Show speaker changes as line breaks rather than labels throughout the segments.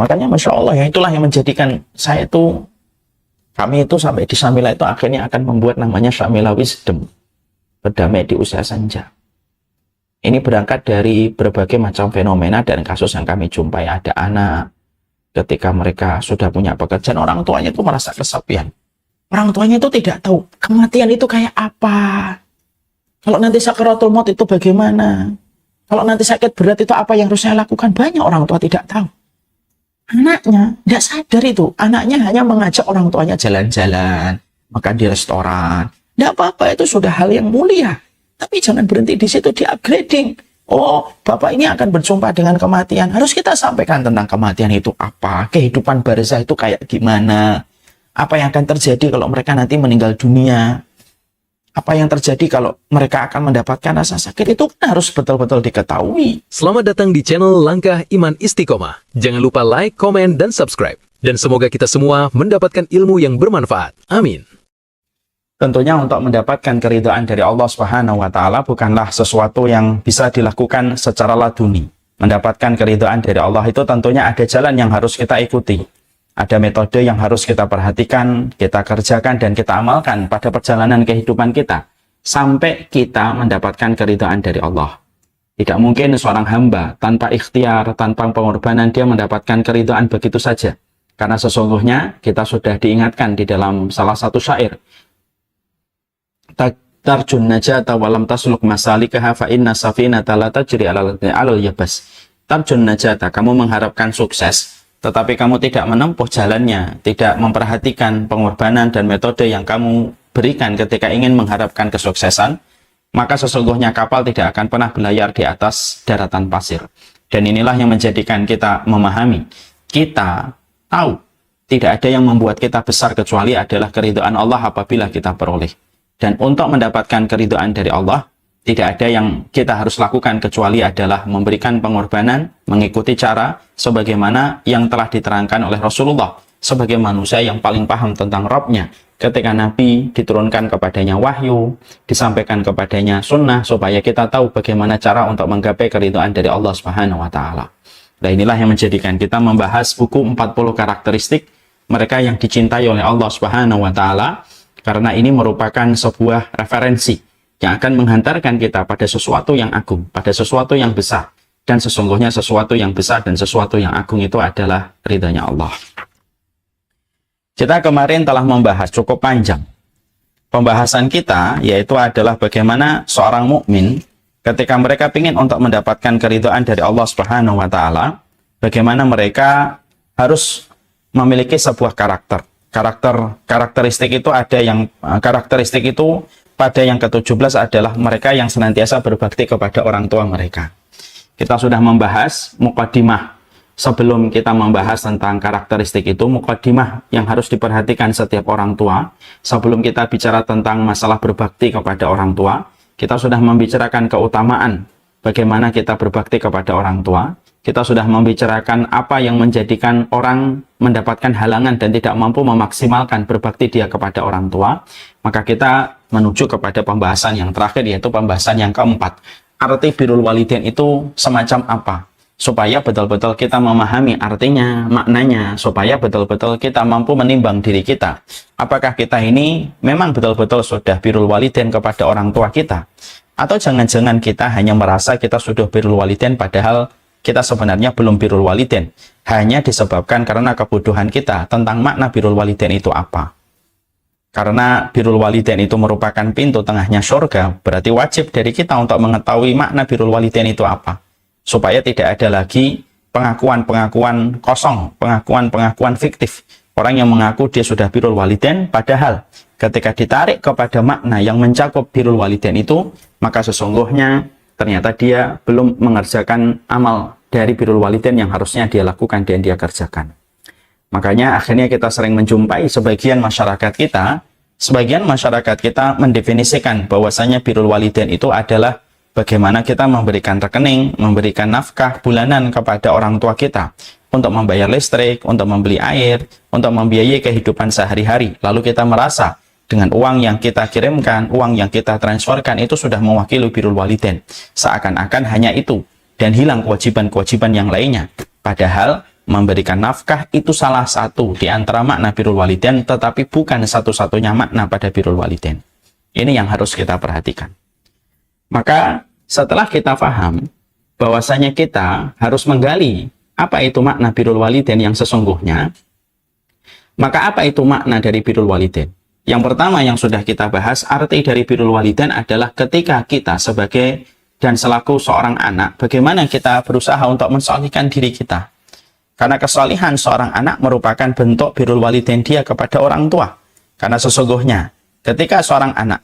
Makanya Masya Allah ya, itulah yang menjadikan kami itu sampai di Syamila itu akhirnya akan membuat namanya Syamila Wisdom, berdamai di usia senja. Ini berangkat dari berbagai macam fenomena dan kasus yang kami jumpai. Ada anak, ketika mereka sudah punya pekerjaan, orang tuanya itu merasa kesepian. Orang tuanya itu tidak tahu kematian itu kayak apa. Kalau nanti sakaratul maut itu bagaimana? Kalau nanti sakit berat itu apa yang harus saya lakukan? Banyak orang tua tidak tahu. Anaknya tidak sadar itu. Anaknya hanya mengajak orang tuanya jalan-jalan, makan di restoran. Tidak apa-apa, itu sudah hal yang mulia. Tapi jangan berhenti di situ, di upgrading. Oh, Bapak ini akan berjumpa dengan kematian. Harus kita sampaikan tentang kematian itu apa, kehidupan barzah itu kayak gimana, apa yang akan terjadi kalau mereka nanti meninggal dunia, apa yang terjadi kalau mereka akan mendapatkan rasa sakit, itu kan harus betul-betul diketahui.
Selamat datang di channel Langkah Iman Istiqomah. Jangan lupa like, komen, dan subscribe. Dan semoga kita semua mendapatkan ilmu yang bermanfaat. Amin.
Tentunya untuk mendapatkan keridhaan dari Allah Subhanahu wa Ta'ala bukanlah sesuatu yang bisa dilakukan secara laduni. Mendapatkan keridhaan dari Allah itu tentunya ada jalan yang harus kita ikuti. Ada metode yang harus kita perhatikan, kita kerjakan, dan kita amalkan pada perjalanan kehidupan kita sampai kita mendapatkan keridhaan dari Allah. Tidak mungkin seorang hamba tanpa ikhtiar, tanpa pengorbanan dia mendapatkan keridhaan begitu saja. Karena sesungguhnya kita sudah diingatkan di dalam salah satu syair, tarjun najata walam tasluk masalikaha fa inna safinata la tajri alal yabas. Tarjun najata, kamu mengharapkan sukses, tetapi kamu tidak menempuh jalannya, tidak memperhatikan pengorbanan dan metode yang kamu berikan ketika ingin mengharapkan kesuksesan, maka sesungguhnya kapal tidak akan pernah berlayar di atas daratan pasir. Dan inilah yang menjadikan kita memahami, kita tahu tidak ada yang membuat kita besar kecuali adalah keridhaan Allah apabila kita peroleh. Dan untuk mendapatkan keridhaan dari Allah, tidak ada yang kita harus lakukan kecuali adalah memberikan pengorbanan, mengikuti cara sebagaimana yang telah diterangkan oleh Rasulullah sebagai manusia yang paling paham tentang Rabb-nya. Ketika Nabi diturunkan kepadanya wahyu, disampaikan kepadanya sunnah, supaya kita tahu bagaimana cara untuk menggapai keridhaan dari Allah Subhanahu wa Ta'ala. Nah, inilah yang menjadikan kita membahas buku 40 karakteristik mereka yang dicintai oleh Allah Subhanahu wa Ta'ala, karena ini merupakan sebuah referensi yang akan menghantarkan kita pada sesuatu yang agung, pada sesuatu yang besar. Dan sesungguhnya sesuatu yang besar dan sesuatu yang agung itu adalah ridhanya Allah. Kita kemarin telah membahas cukup panjang. Pembahasan kita yaitu adalah bagaimana seorang mukmin ketika mereka ingin untuk mendapatkan keridhaan dari Allah Subhanahu wa Ta'ala, bagaimana mereka harus memiliki sebuah karakteristik itu ada yang karakteristik itu pada yang ke-17 adalah mereka yang senantiasa berbakti kepada orang tua mereka. Kita sudah membahas mukadimah. Sebelum kita membahas tentang karakteristik itu, mukadimah yang harus diperhatikan setiap orang tua. Sebelum kita bicara tentang masalah berbakti kepada orang tua, kita sudah membicarakan keutamaan bagaimana kita berbakti kepada orang tua. Kita sudah membicarakan apa yang menjadikan orang mendapatkan halangan dan tidak mampu memaksimalkan berbakti dia kepada orang tua. Maka kita menuju kepada pembahasan yang terakhir, yaitu pembahasan yang keempat. Arti birrul walidain itu semacam apa? Supaya betul-betul kita memahami artinya, maknanya, supaya betul-betul kita mampu menimbang diri kita. Apakah kita ini memang betul-betul sudah birrul walidain kepada orang tua kita? Atau jangan-jangan kita hanya merasa kita sudah birrul walidain padahal kita sebenarnya belum birrul walidain, hanya disebabkan karena kebodohan kita tentang makna birrul walidain itu apa. Karena birrul walidain itu merupakan pintu tengahnya surga, berarti wajib dari kita untuk mengetahui makna birrul walidain itu apa, supaya tidak ada lagi pengakuan-pengakuan kosong, pengakuan-pengakuan fiktif. Orang yang mengaku dia sudah birrul walidain, padahal ketika ditarik kepada makna yang mencakup birrul walidain itu, maka sesungguhnya ternyata dia belum mengerjakan amal dari birrul walidain yang harusnya dia lakukan dan dia kerjakan. Makanya akhirnya kita sering menjumpai sebagian masyarakat kita mendefinisikan bahwasanya birrul walidain itu adalah bagaimana kita memberikan rekening, memberikan nafkah bulanan kepada orang tua kita untuk membayar listrik, untuk membeli air, untuk membiayai kehidupan sehari-hari. Lalu kita merasa dengan uang yang kita kirimkan, uang yang kita transferkan itu sudah mewakili birrul walidain. Seakan-akan hanya itu dan hilang kewajiban-kewajiban yang lainnya. Padahal memberikan nafkah itu salah satu di antara makna birrul walidain, tetapi bukan satu-satunya makna pada birrul walidain. Ini yang harus kita perhatikan. Maka setelah kita paham bahwasanya kita harus menggali apa itu makna birrul walidain yang sesungguhnya, maka apa itu makna dari birrul walidain? Yang pertama yang sudah kita bahas, arti dari birrul walidain adalah ketika kita sebagai dan selaku seorang anak, bagaimana kita berusaha untuk mensolihkan diri kita. Karena kesolihan seorang anak merupakan bentuk birrul walidain dia kepada orang tua. Karena sesungguhnya ketika seorang anak,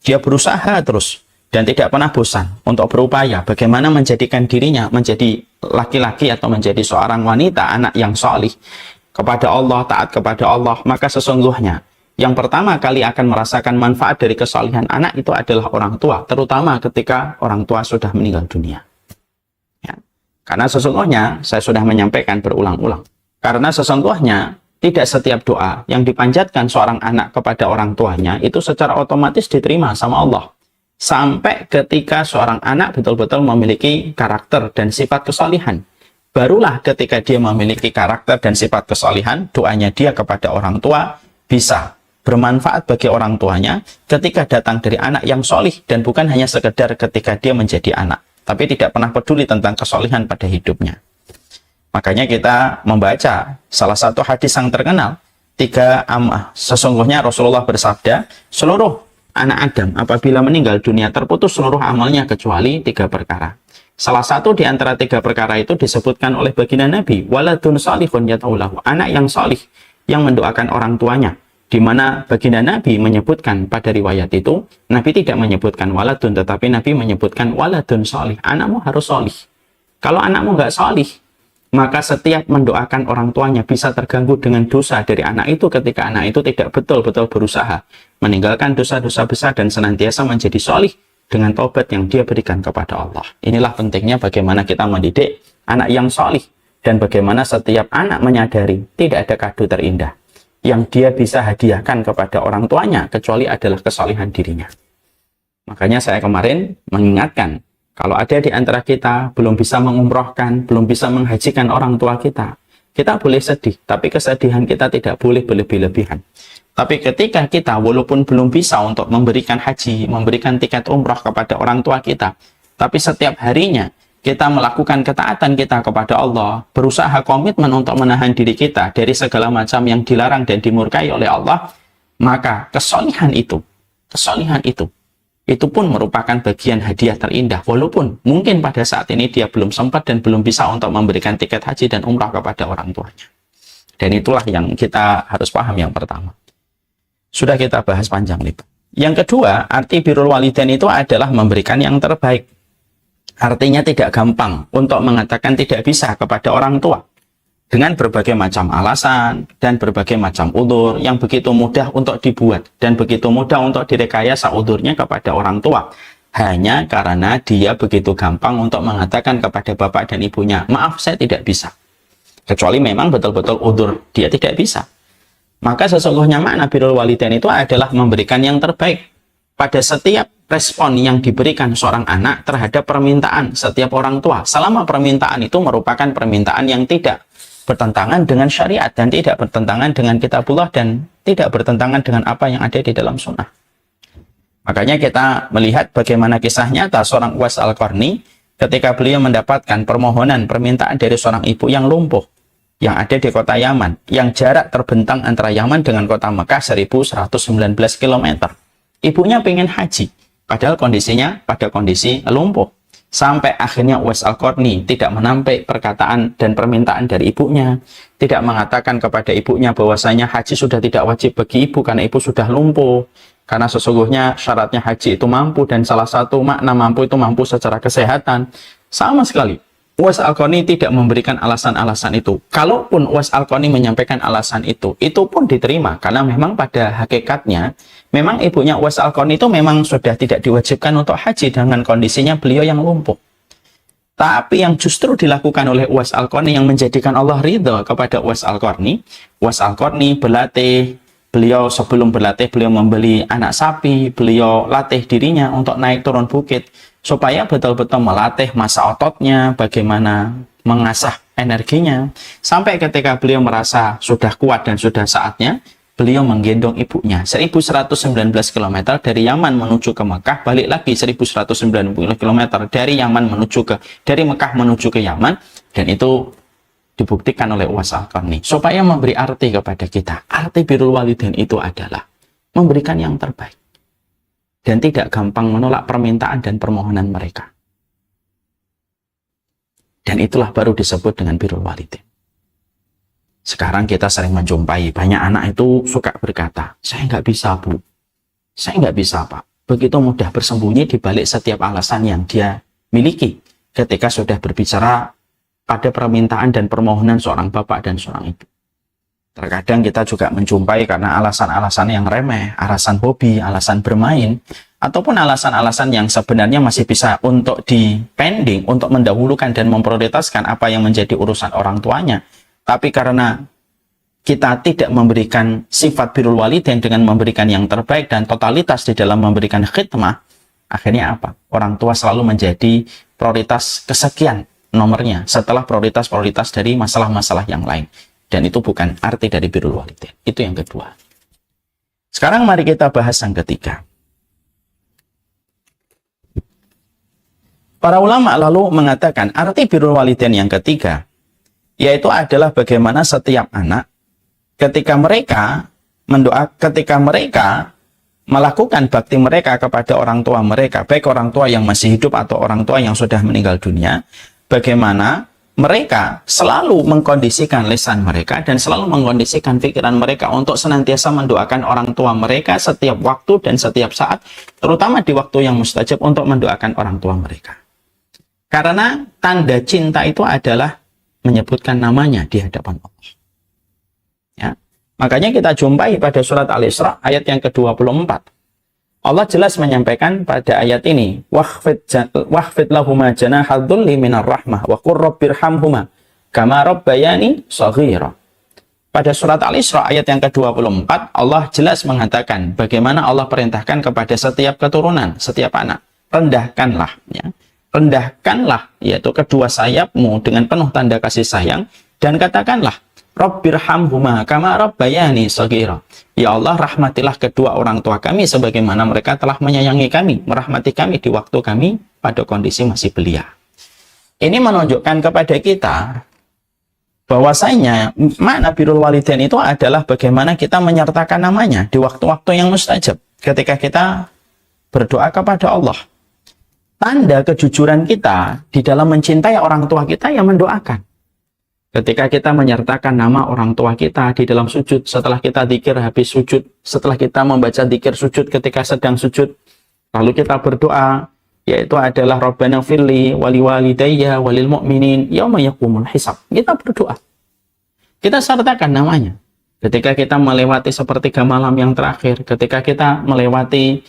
dia berusaha terus dan tidak pernah bosan untuk berupaya bagaimana menjadikan dirinya menjadi laki-laki atau menjadi seorang wanita, anak yang solih kepada Allah, taat kepada Allah, maka sesungguhnya yang pertama kali akan merasakan manfaat dari kesolihan anak itu adalah orang tua, terutama ketika orang tua sudah meninggal dunia. Ya. Karena sesungguhnya, saya sudah menyampaikan berulang-ulang, karena sesungguhnya tidak setiap doa yang dipanjatkan seorang anak kepada orang tuanya itu secara otomatis diterima sama Allah. Sampai ketika seorang anak betul-betul memiliki karakter dan sifat kesolihan. Barulah ketika dia memiliki karakter dan sifat kesolihan, doanya dia kepada orang tua bisa bermanfaat bagi orang tuanya ketika datang dari anak yang solih, dan bukan hanya sekedar ketika dia menjadi anak, tapi tidak pernah peduli tentang kesolihan pada hidupnya. Makanya kita membaca salah satu hadis yang terkenal, sesungguhnya Rasulullah bersabda, seluruh anak Adam apabila meninggal dunia terputus seluruh amalnya kecuali 3 perkara. Salah satu di antara 3 perkara itu disebutkan oleh baginda Nabi, waladun salihun yataulahu, anak yang salih yang mendoakan orang tuanya. Di mana baginda Nabi menyebutkan pada riwayat itu, Nabi tidak menyebutkan waladun, tetapi Nabi menyebutkan waladun salih, anakmu harus salih. Kalau anakmu nggak salih, maka setiap mendoakan orang tuanya bisa terganggu dengan dosa dari anak itu ketika anak itu tidak betul-betul berusaha meninggalkan dosa-dosa besar dan senantiasa menjadi salih dengan taubat yang dia berikan kepada Allah. Inilah pentingnya bagaimana kita mendidik anak yang salih, dan bagaimana setiap anak menyadari tidak ada kado terindah yang dia bisa hadiahkan kepada orang tuanya kecuali adalah kesalihan dirinya. Makanya saya kemarin mengingatkan, kalau ada di antara kita belum bisa mengumrohkan, belum bisa menghajikan orang tua kita boleh sedih, tapi kesedihan kita tidak boleh berlebih-lebihan. Tapi ketika kita walaupun belum bisa untuk memberikan haji, memberikan tiket umroh kepada orang tua kita, tapi setiap harinya kita melakukan ketaatan kita kepada Allah, berusaha komitmen untuk menahan diri kita dari segala macam yang dilarang dan dimurkai oleh Allah, maka kesolihan itu pun merupakan bagian hadiah terindah, walaupun mungkin pada saat ini dia belum sempat dan belum bisa untuk memberikan tiket haji dan umrah kepada orang tuanya. Dan itulah yang kita harus paham yang pertama. Sudah kita bahas panjang lebar. Yang kedua, arti birrul walidain itu adalah memberikan yang terbaik. Artinya tidak gampang untuk mengatakan tidak bisa kepada orang tua dengan berbagai macam alasan dan berbagai macam udzur yang begitu mudah untuk dibuat dan begitu mudah untuk direkayasa udzurnya kepada orang tua, hanya karena dia begitu gampang untuk mengatakan kepada bapak dan ibunya, maaf saya tidak bisa, kecuali memang betul-betul udzur dia tidak bisa. Maka sesungguhnya makna birrul walidain itu adalah memberikan yang terbaik pada setiap respon yang diberikan seorang anak terhadap permintaan setiap orang tua, selama permintaan itu merupakan permintaan yang tidak bertentangan dengan syariat dan tidak bertentangan dengan kitabullah dan tidak bertentangan dengan apa yang ada di dalam sunnah. Makanya kita melihat bagaimana kisah nyata seorang Uwais Al-Qarni ketika beliau mendapatkan permintaan dari seorang ibu yang lumpuh yang ada di kota Yaman, yang jarak terbentang antara Yaman dengan kota Mekah 1119 km. Ibunya pengen haji, padahal kondisinya pada kondisi lumpuh. Sampai akhirnya Uwais Al-Qarni tidak menampik perkataan dan permintaan dari ibunya, tidak mengatakan kepada ibunya bahwasanya haji sudah tidak wajib bagi ibu karena ibu sudah lumpuh. Karena sesungguhnya syaratnya haji itu mampu, dan salah satu makna mampu itu mampu secara kesehatan. Sama sekali Uwais Al-Qarni tidak memberikan alasan-alasan itu. Kalaupun Uwais Al-Qarni menyampaikan alasan itu pun diterima, karena memang pada hakikatnya memang ibunya Uwais Al-Qarni itu memang sudah tidak diwajibkan untuk haji dengan kondisinya beliau yang lumpuh. Tapi yang justru dilakukan oleh Uwais Al-Qarni yang menjadikan Allah ridha kepada Uwais Al-Qarni berlatih. Beliau sebelum berlatih, beliau membeli anak sapi, beliau latih dirinya untuk naik turun bukit, supaya betul-betul melatih masa ototnya, bagaimana mengasah energinya, sampai ketika beliau merasa sudah kuat dan sudah saatnya, beliau menggendong ibunya 1119 km dari Yaman menuju ke Mekah, balik lagi 1190 km dari Mekah menuju ke Yaman, dan itu dibuktikan oleh Uwais Al-Qarni supaya memberi arti kepada kita. Arti birrul walidain itu adalah memberikan yang terbaik dan tidak gampang menolak permintaan dan permohonan mereka. Dan itulah baru disebut dengan birrul walidain. Sekarang kita sering menjumpai banyak anak itu suka berkata, saya nggak bisa bu, saya nggak bisa pak. Begitu mudah bersembunyi di balik setiap alasan yang dia miliki ketika sudah berbicara pada permintaan dan permohonan seorang bapak dan seorang ibu. Terkadang kita juga menjumpai karena alasan-alasan yang remeh, alasan hobi, alasan bermain, ataupun alasan-alasan yang sebenarnya masih bisa untuk dipending, untuk mendahulukan dan memprioritaskan apa yang menjadi urusan orang tuanya. Tapi karena kita tidak memberikan sifat birrul walidain dengan memberikan yang terbaik dan totalitas di dalam memberikan khidmah, akhirnya apa? Orang tua selalu menjadi prioritas kesekian nomornya setelah prioritas-prioritas dari masalah-masalah yang lain. Dan itu bukan arti dari birrul walidain. Itu yang kedua. Sekarang mari kita bahas yang ketiga. Para ulama lalu mengatakan arti birrul walidain yang ketiga, yaitu adalah bagaimana setiap anak ketika mereka melakukan bakti mereka kepada orang tua mereka, baik orang tua yang masih hidup atau orang tua yang sudah meninggal dunia, bagaimana mereka selalu mengkondisikan lisan mereka dan selalu mengkondisikan pikiran mereka untuk senantiasa mendoakan orang tua mereka setiap waktu dan setiap saat, terutama di waktu yang mustajab untuk mendoakan orang tua mereka. Karena tanda cinta itu adalah menyebutkan namanya di hadapan Allah. Ya. Makanya kita jumpai pada surat Al-Isra ayat yang ke-24. Allah jelas menyampaikan pada ayat ini, wahfid lahuma janahal dhulli minar rahmah wa qur rabbirhamhuma kama rabbayani shaghira. Pada surat Al-Isra ayat yang ke-24, Allah jelas mengatakan bagaimana Allah perintahkan kepada setiap keturunan, setiap anak, rendahkanlah, ya. Rendahkanlah, yaitu kedua sayapmu dengan penuh tanda kasih sayang, dan katakanlah, Rabbirhamhuma kama rabbayani shaghira. Ya Allah, rahmatilah kedua orang tua kami sebagaimana mereka telah menyayangi kami, merahmati kami di waktu kami pada kondisi masih belia. Ini menunjukkan kepada kita bahwasanya makna birrul walidain itu adalah bagaimana kita menyertakan namanya di waktu-waktu yang mustajab ketika kita berdoa kepada Allah. Tanda kejujuran kita di dalam mencintai orang tua kita yang mendoakan. Ketika kita menyertakan nama orang tua kita di dalam sujud, setelah kita zikir habis sujud, setelah kita membaca zikir sujud ketika sedang sujud, lalu kita berdoa, yaitu adalah Rabbana firli wali walidayya walil mu'minin yauma yaqumul hisab. Kita berdoa. Kita sertakan namanya. Ketika kita melewati sepertiga malam yang terakhir, ketika kita melewati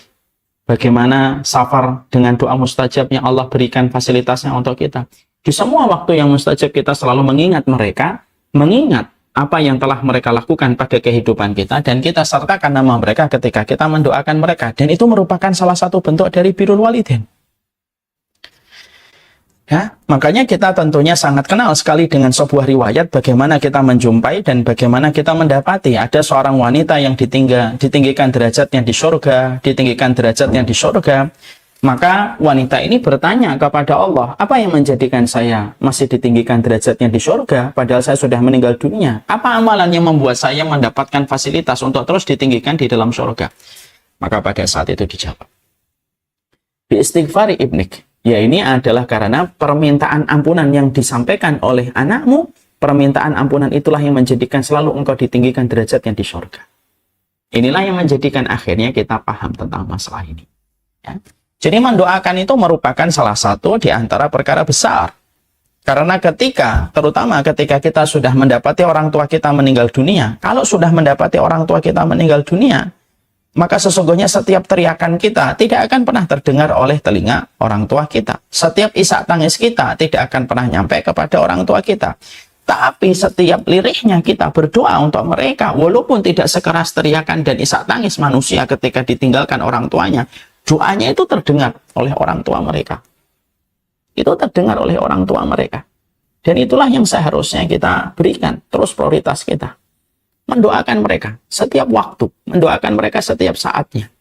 bagaimana safar dengan doa mustajab yang Allah berikan fasilitasnya untuk kita. Di semua waktu yang mustajab kita selalu mengingat mereka, mengingat apa yang telah mereka lakukan pada kehidupan kita, dan kita sertakan nama mereka ketika kita mendoakan mereka. Dan itu merupakan salah satu bentuk dari birrul walidain. Ya, makanya kita tentunya sangat kenal sekali dengan sebuah riwayat bagaimana kita menjumpai dan bagaimana kita mendapati ada seorang wanita yang ditinggikan derajatnya di surga, ditinggikan derajatnya di surga. Maka wanita ini bertanya kepada Allah, apa yang menjadikan saya masih ditinggikan derajatnya di surga padahal saya sudah meninggal dunia? Apa amalan yang membuat saya mendapatkan fasilitas untuk terus ditinggikan di dalam surga? Maka pada saat itu dijawab, bi istighfari ibnik. Ya, ini adalah karena permintaan ampunan yang disampaikan oleh anakmu, permintaan ampunan itulah yang menjadikan selalu engkau ditinggikan derajatnya di surga. Inilah yang menjadikan akhirnya kita paham tentang masalah ini. Ya. Jadi mendoakan itu merupakan salah satu di antara perkara besar. Karena terutama ketika kita sudah mendapati orang tua kita meninggal dunia, kalau sudah mendapati orang tua kita meninggal dunia, maka sesungguhnya setiap teriakan kita tidak akan pernah terdengar oleh telinga orang tua kita. Setiap isak tangis kita tidak akan pernah nyampe kepada orang tua kita. Tapi setiap lirihnya kita berdoa untuk mereka, walaupun tidak sekeras teriakan dan isak tangis manusia ketika ditinggalkan orang tuanya, doanya itu terdengar oleh orang tua mereka. Itu terdengar oleh orang tua mereka. Dan itulah yang seharusnya kita berikan terus prioritas kita. Mendoakan mereka setiap waktu, mendoakan mereka setiap saatnya.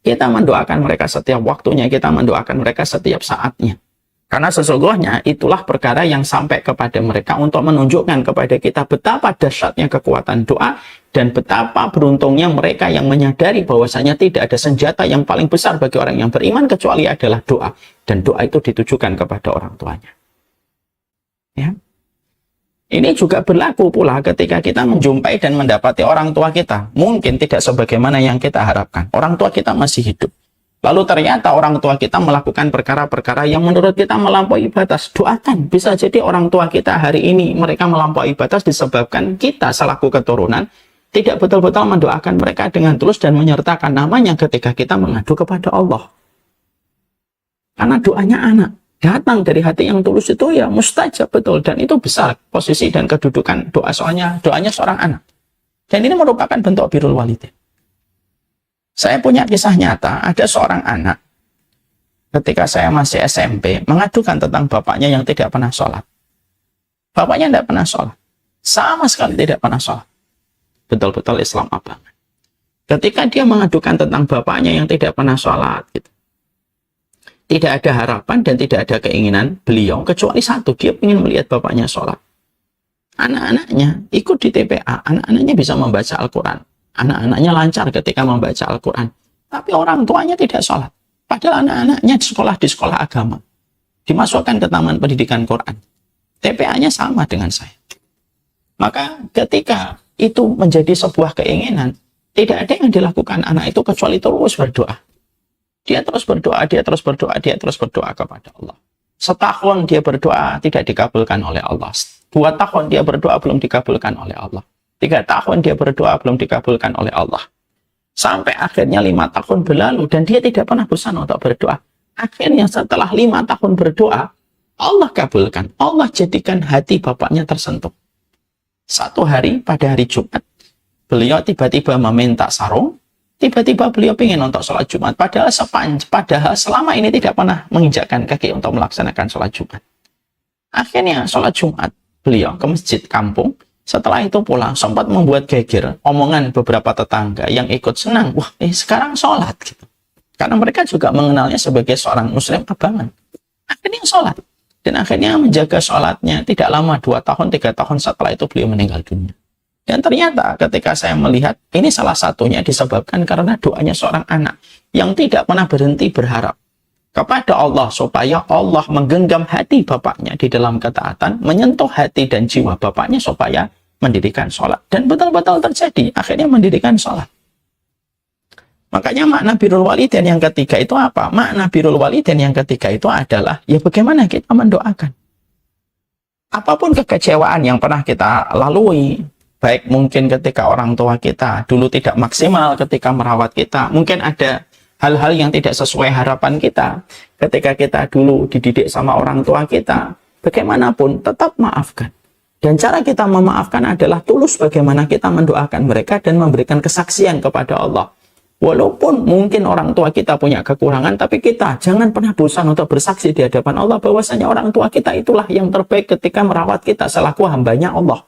Kita mendoakan mereka setiap waktunya, kita mendoakan mereka setiap saatnya. Karena sesungguhnya itulah perkara yang sampai kepada mereka untuk menunjukkan kepada kita betapa dahsyatnya kekuatan doa dan betapa beruntungnya mereka yang menyadari bahwasanya tidak ada senjata yang paling besar bagi orang yang beriman kecuali adalah doa. Dan doa itu ditujukan kepada orang tuanya. Ya. Ini juga berlaku pula ketika kita menjumpai dan mendapati orang tua kita. Mungkin tidak sebagaimana yang kita harapkan. Orang tua kita masih hidup. Lalu ternyata orang tua kita melakukan perkara-perkara yang menurut kita melampaui batas. Doakan. Bisa jadi orang tua kita hari ini mereka melampaui batas disebabkan kita selaku keturunan tidak betul-betul mendoakan mereka dengan tulus dan menyertakan namanya ketika kita mengadu kepada Allah. Karena doanya anak datang dari hati yang tulus itu ya mustajab betul, dan itu besar posisi dan kedudukan doa, soalnya doanya seorang anak, dan ini merupakan bentuk birrul walidain. Saya punya kisah nyata, ada seorang anak ketika saya masih SMP mengadukan tentang bapaknya yang tidak pernah sholat. Bapaknya tidak pernah sholat, sama sekali tidak pernah sholat, betul-betul Islam abangan. Ketika dia mengadukan tentang bapaknya yang tidak pernah sholat gitu, tidak ada harapan dan tidak ada keinginan beliau kecuali satu, dia ingin melihat bapaknya sholat. Anak-anaknya ikut di TPA, anak-anaknya bisa membaca Al-Quran, anak-anaknya lancar ketika membaca Al-Quran, tapi orang tuanya tidak sholat. Padahal anak-anaknya di sekolah agama, dimasukkan ke taman pendidikan Quran, TPA-nya sama dengan saya. Maka ketika itu menjadi sebuah keinginan, tidak ada yang dilakukan anak itu kecuali terus berdoa. Dia terus berdoa, dia terus berdoa, dia terus berdoa kepada Allah. Setahun dia berdoa tidak dikabulkan oleh Allah. 2 tahun dia berdoa belum dikabulkan oleh Allah. 3 tahun dia berdoa belum dikabulkan oleh Allah. Sampai akhirnya 5 tahun berlalu dan dia tidak pernah bosan untuk berdoa. Akhirnya setelah 5 tahun berdoa, Allah kabulkan. Allah jadikan hati bapaknya tersentuh. Satu hari pada hari Jumat, beliau tiba-tiba meminta sarung. Tiba-tiba beliau ingin untuk sholat Jumat. Padahal selama ini tidak pernah menginjakkan kaki untuk melaksanakan sholat Jumat. Akhirnya sholat Jumat beliau ke masjid kampung. Setelah itu pulang sempat membuat geger omongan beberapa tetangga yang ikut senang. Wah, sekarang sholat gitu. Karena mereka juga mengenalnya sebagai seorang muslim abangan. Akhirnya sholat. Dan akhirnya menjaga sholatnya. Tidak lama 2 tahun, 3 tahun setelah itu beliau meninggal dunia. Dan ternyata ketika saya melihat, ini salah satunya disebabkan karena doanya seorang anak yang tidak pernah berhenti berharap kepada Allah supaya Allah menggenggam hati bapaknya di dalam ketaatan, menyentuh hati dan jiwa bapaknya supaya mendirikan sholat. Dan betul-betul terjadi, akhirnya mendirikan sholat. Makanya makna birrul walidain yang ketiga itu apa? Makna birrul walidain yang ketiga itu adalah, ya bagaimana kita mendoakan. Apapun kekecewaan yang pernah kita lalui, baik mungkin ketika orang tua kita dulu tidak maksimal ketika merawat kita, mungkin ada hal-hal yang tidak sesuai harapan kita ketika kita dulu dididik sama orang tua kita, bagaimanapun tetap maafkan. Dan cara kita memaafkan adalah tulus bagaimana kita mendoakan mereka dan memberikan kesaksian kepada Allah. Walaupun mungkin orang tua kita punya kekurangan, tapi kita jangan pernah bosan untuk bersaksi di hadapan Allah bahwasanya orang tua kita itulah yang terbaik ketika merawat kita selaku hambanya Allah.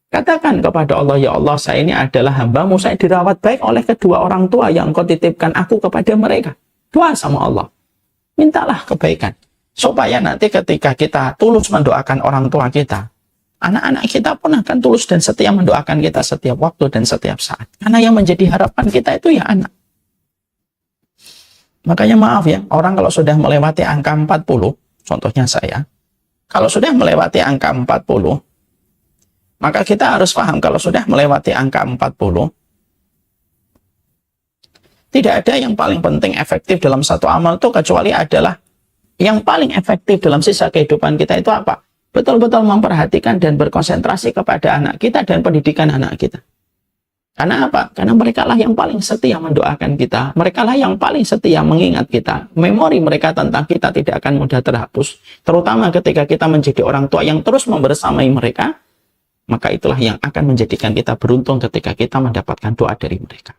Katakan kepada Allah, ya Allah, saya ini adalah hambamu, saya dirawat baik oleh kedua orang tua yang engkau titipkan aku kepada mereka. Doa sama Allah. Mintalah kebaikan. Supaya nanti ketika kita tulus mendoakan orang tua kita, anak-anak kita pun akan tulus dan setia mendoakan kita setiap waktu dan setiap saat. Karena yang menjadi harapan kita itu ya anak. Makanya maaf ya, orang kalau sudah melewati angka 40, contohnya saya, kalau sudah melewati angka 40, maka kita harus paham kalau sudah melewati angka 40, tidak ada yang paling penting efektif dalam satu amal itu kecuali adalah yang paling efektif dalam sisa kehidupan kita itu apa? Betul-betul memperhatikan dan berkonsentrasi kepada anak kita dan pendidikan anak kita. Karena apa? Karena mereka lah yang paling setia mendoakan kita. Mereka lah yang paling setia mengingat kita. Memori mereka tentang kita tidak akan mudah terhapus. Terutama ketika kita menjadi orang tua yang terus membersamai mereka, maka itulah yang akan menjadikan kita beruntung ketika kita mendapatkan doa dari mereka.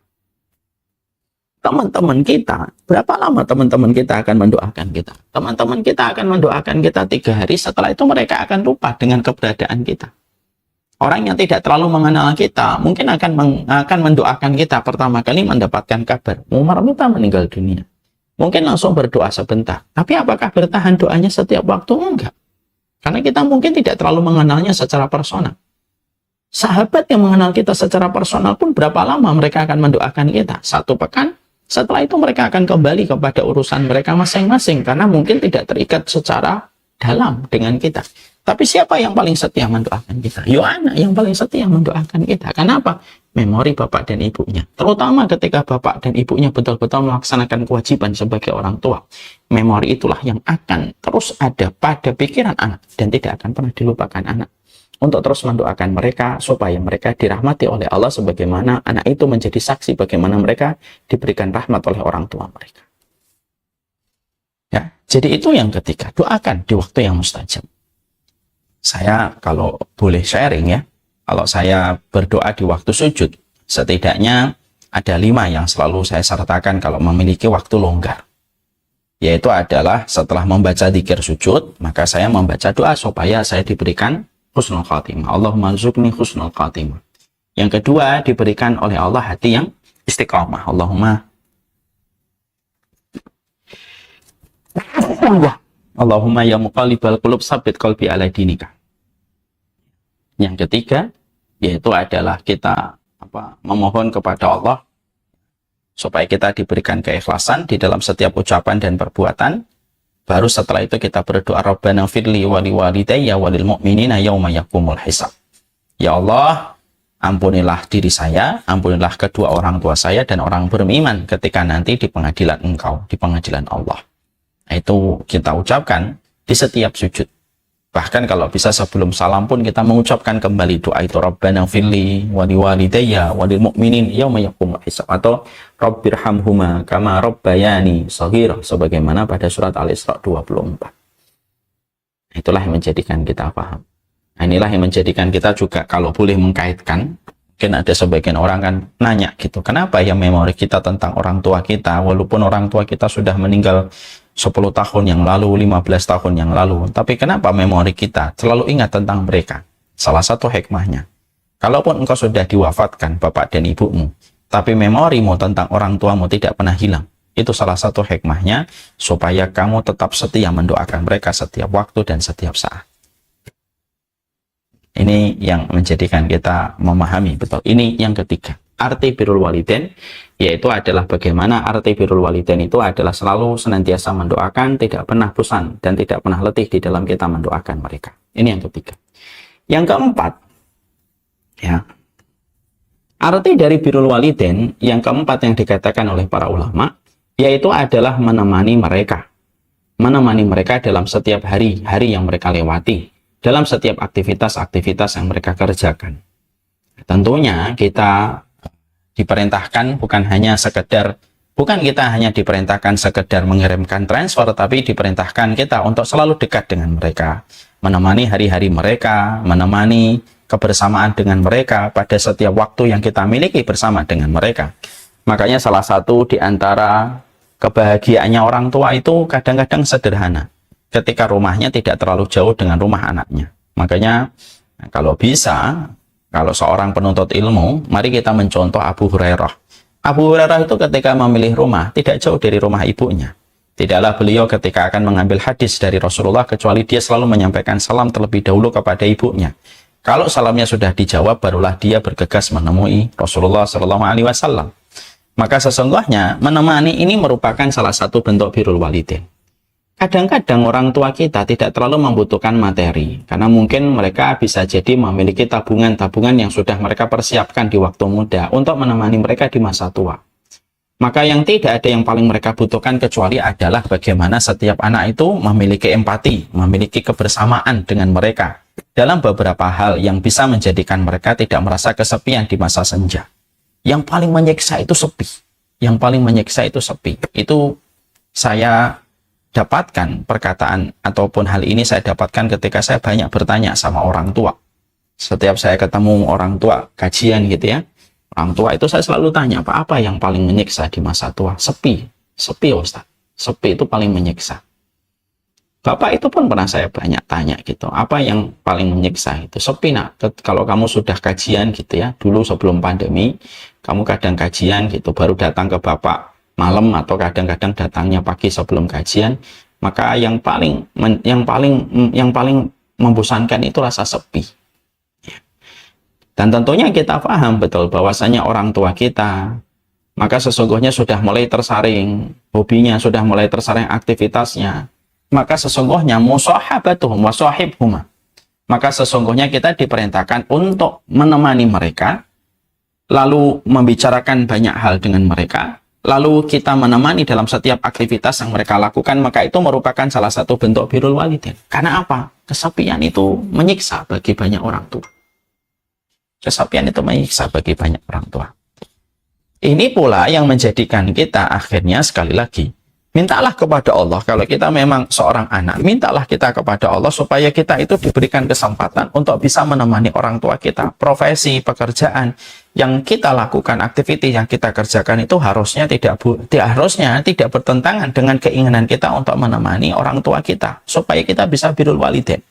teman-teman kita, berapa lama teman-teman kita akan mendoakan kita? Teman-teman kita akan mendoakan kita 3 hari, setelah itu mereka akan lupa dengan keberadaan kita. Orang yang tidak terlalu mengenal kita mungkin akan mendoakan kita pertama kali mendapatkan kabar Umar kita meninggal dunia. Mungkin langsung berdoa sebentar. Tapi apakah bertahan doanya setiap waktu? Enggak. Karena kita mungkin tidak terlalu mengenalnya secara personal. Sahabat yang mengenal kita secara personal pun berapa lama mereka akan mendoakan kita? 1 pekan. Setelah itu mereka akan kembali kepada urusan mereka masing-masing. Karena mungkin tidak terikat secara dalam dengan kita. Tapi siapa yang paling setia mendoakan kita? Yo, anak yang paling setia mendoakan kita. Kenapa? Memori bapak dan ibunya. Terutama ketika bapak dan ibunya betul-betul melaksanakan kewajiban sebagai orang tua. Memori itulah yang akan terus ada pada pikiran anak. Dan tidak akan pernah dilupakan anak. Untuk terus mendoakan mereka supaya mereka dirahmati oleh Allah. Sebagaimana anak itu menjadi saksi bagaimana mereka diberikan rahmat oleh orang tua mereka. Ya, jadi itu yang ketiga. Doakan di waktu yang mustajab. Saya kalau boleh sharing ya, kalau saya berdoa di waktu sujud, setidaknya ada 5 yang selalu saya sertakan kalau memiliki waktu longgar. Yaitu adalah setelah membaca dzikir sujud, maka saya membaca doa supaya saya diberikan husnul khatimah. Allahumma rzuqni husnul khatimah. Yang kedua, diberikan oleh Allah hati yang istiqamah. Allahumma ya muqallibal qulub tsabbit qalbi ala dinika. Yang ketiga yaitu adalah kita memohon kepada Allah supaya kita diberikan keikhlasan di dalam setiap ucapan dan perbuatan. Baru setelah itu kita berdoa Rabbana firli wa liwalidayya wa lil mu'minina yauma yaqumul hisab. Ya Allah, ampunilah diri saya, ampunilah kedua orang tua saya dan orang beriman ketika nanti di pengadilan Engkau, di pengadilan Allah. Itu kita ucapkan di setiap sujud. Bahkan kalau bisa sebelum salam pun kita mengucapkan kembali doa itu Rabbana firli wa liwalidayya wa lil mu'minin yauma yaqumul hisab, atau Rabbirhamhuma kama rabbayani shaghira, sebagaimana pada surat Al-Isra 24. Itulah yang menjadikan kita paham. Inilah yang menjadikan kita juga kalau boleh mengkaitkan. Mungkin ada sebagian orang kan nanya gitu, kenapa ya memori kita tentang orang tua kita, walaupun orang tua kita sudah meninggal 10 tahun yang lalu, 15 tahun yang lalu, tapi kenapa memori kita selalu ingat tentang mereka? Salah satu hikmahnya, kalaupun engkau sudah diwafatkan bapak dan ibumu, tapi memorimu tentang orang tuamu tidak pernah hilang. Itu salah satu hikmahnya, supaya kamu tetap setia mendoakan mereka setiap waktu dan setiap saat. Ini yang menjadikan kita memahami betul. Ini yang ketiga, arti birrul walidain, yaitu adalah bagaimana arti birrul walidain itu adalah selalu senantiasa mendoakan, tidak pernah bosan dan tidak pernah letih di dalam kita mendoakan mereka. Ini yang ketiga. Yang keempat, ya, arti dari birrul walidain yang keempat yang dikatakan oleh para ulama, yaitu adalah menemani mereka dalam setiap hari-hari yang mereka lewati, dalam setiap aktivitas-aktivitas yang mereka kerjakan. Tentunya kita diperintahkan bukan kita hanya diperintahkan sekedar mengirimkan transfer, tapi diperintahkan kita untuk selalu dekat dengan mereka, menemani hari-hari mereka, menemani kebersamaan dengan mereka pada setiap waktu yang kita miliki bersama dengan mereka. Makanya salah satu di antara kebahagiaannya orang tua itu kadang-kadang sederhana, ketika rumahnya tidak terlalu jauh dengan rumah anaknya. Makanya kalau bisa, kalau seorang penuntut ilmu, mari kita mencontoh Abu Hurairah. Abu Hurairah itu ketika memilih rumah, tidak jauh dari rumah ibunya. Tidaklah beliau ketika akan mengambil hadis dari Rasulullah, kecuali dia selalu menyampaikan salam terlebih dahulu kepada ibunya. Kalau salamnya sudah dijawab, barulah dia bergegas menemui Rasulullah SAW. Maka sesungguhnya menemani ini merupakan salah satu bentuk birrul walidain. Kadang-kadang orang tua kita tidak terlalu membutuhkan materi, karena mungkin mereka bisa jadi memiliki tabungan-tabungan yang sudah mereka persiapkan di waktu muda untuk menemani mereka di masa tua. Maka yang tidak ada yang paling mereka butuhkan kecuali adalah bagaimana setiap anak itu memiliki empati, memiliki kebersamaan dengan mereka dalam beberapa hal yang bisa menjadikan mereka tidak merasa kesepian di masa senja. Yang paling menyiksa itu sepi. Yang paling menyiksa itu sepi. Itu saya dapatkan perkataan ataupun hal ini saya dapatkan ketika saya banyak bertanya sama orang tua. Setiap saya ketemu orang tua kajian gitu ya, Orang tua itu saya selalu tanya, apa yang paling menyiksa di masa tua? Sepi. Sepi, Ustaz. Sepi itu paling menyiksa. Bapak itu pun pernah saya banyak tanya gitu, apa yang paling menyiksa itu? Sepi, nak. Kalau kamu sudah kajian gitu ya, dulu sebelum pandemi, kamu kadang kajian gitu, baru datang ke Bapak malam atau kadang-kadang datangnya pagi sebelum kajian, maka yang paling membosankan itu rasa sepi. Dan tentunya kita paham betul bahwasanya orang tua kita, maka sesungguhnya sudah mulai tersaring hobinya, sudah mulai tersaring aktivitasnya. Maka sesungguhnya musahabatuhum wa sahibhuma. Maka sesungguhnya kita diperintahkan untuk menemani mereka, lalu membicarakan banyak hal dengan mereka, lalu kita menemani dalam setiap aktivitas yang mereka lakukan, maka itu merupakan salah satu bentuk birrul walidain. Karena apa? Kesepian itu menyiksa bagi banyak orang tua. Kesepian itu menyiksa bagi banyak orang tua. Ini pula yang menjadikan kita akhirnya sekali lagi, mintalah kepada Allah, kalau kita memang seorang anak, mintalah kita kepada Allah supaya kita itu diberikan kesempatan untuk bisa menemani orang tua kita. Profesi, pekerjaan yang kita lakukan, aktivitas yang kita kerjakan itu harusnya tidak bertentangan dengan keinginan kita untuk menemani orang tua kita, supaya kita bisa birrul walidain.